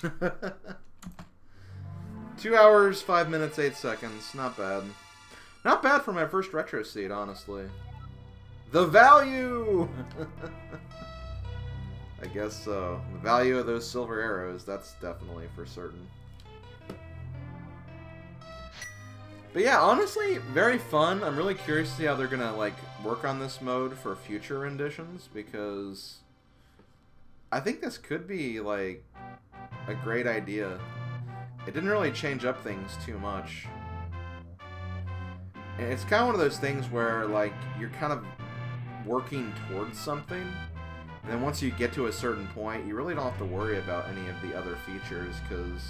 2 hours, 5 minutes, 8 seconds. Not bad. Not bad for my first retro seed, honestly. The value! I guess so. The value of those silver arrows, that's definitely for certain. But yeah, honestly, very fun. I'm really curious to see how they're gonna, like, work on this mode for future renditions, because I think this could be, like, a great idea. It didn't really change up things too much. And it's kind of one of those things where, like, you're kind of working towards something, and then once you get to a certain point, you really don't have to worry about any of the other features, because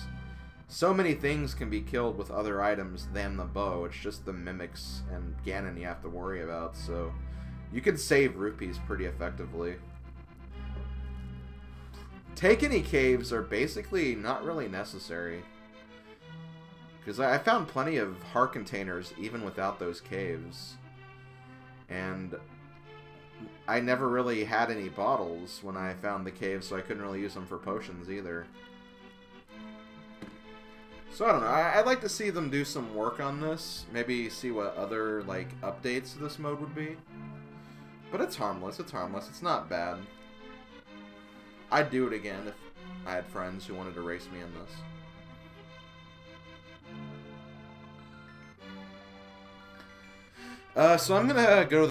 so many things can be killed with other items than the bow. It's just the mimics and Ganon you have to worry about, so you can save rupees pretty effectively. Take any caves are basically not really necessary, because I found plenty of heart containers even without those caves. And I never really had any bottles when I found the cave, so I couldn't really use them for potions either. So I don't know. I'd like to see them do some work on this. Maybe see what other like updates to this mode would be. But it's harmless. It's harmless. It's not bad. I'd do it again if I had friends who wanted to race me in this. So I'm gonna go to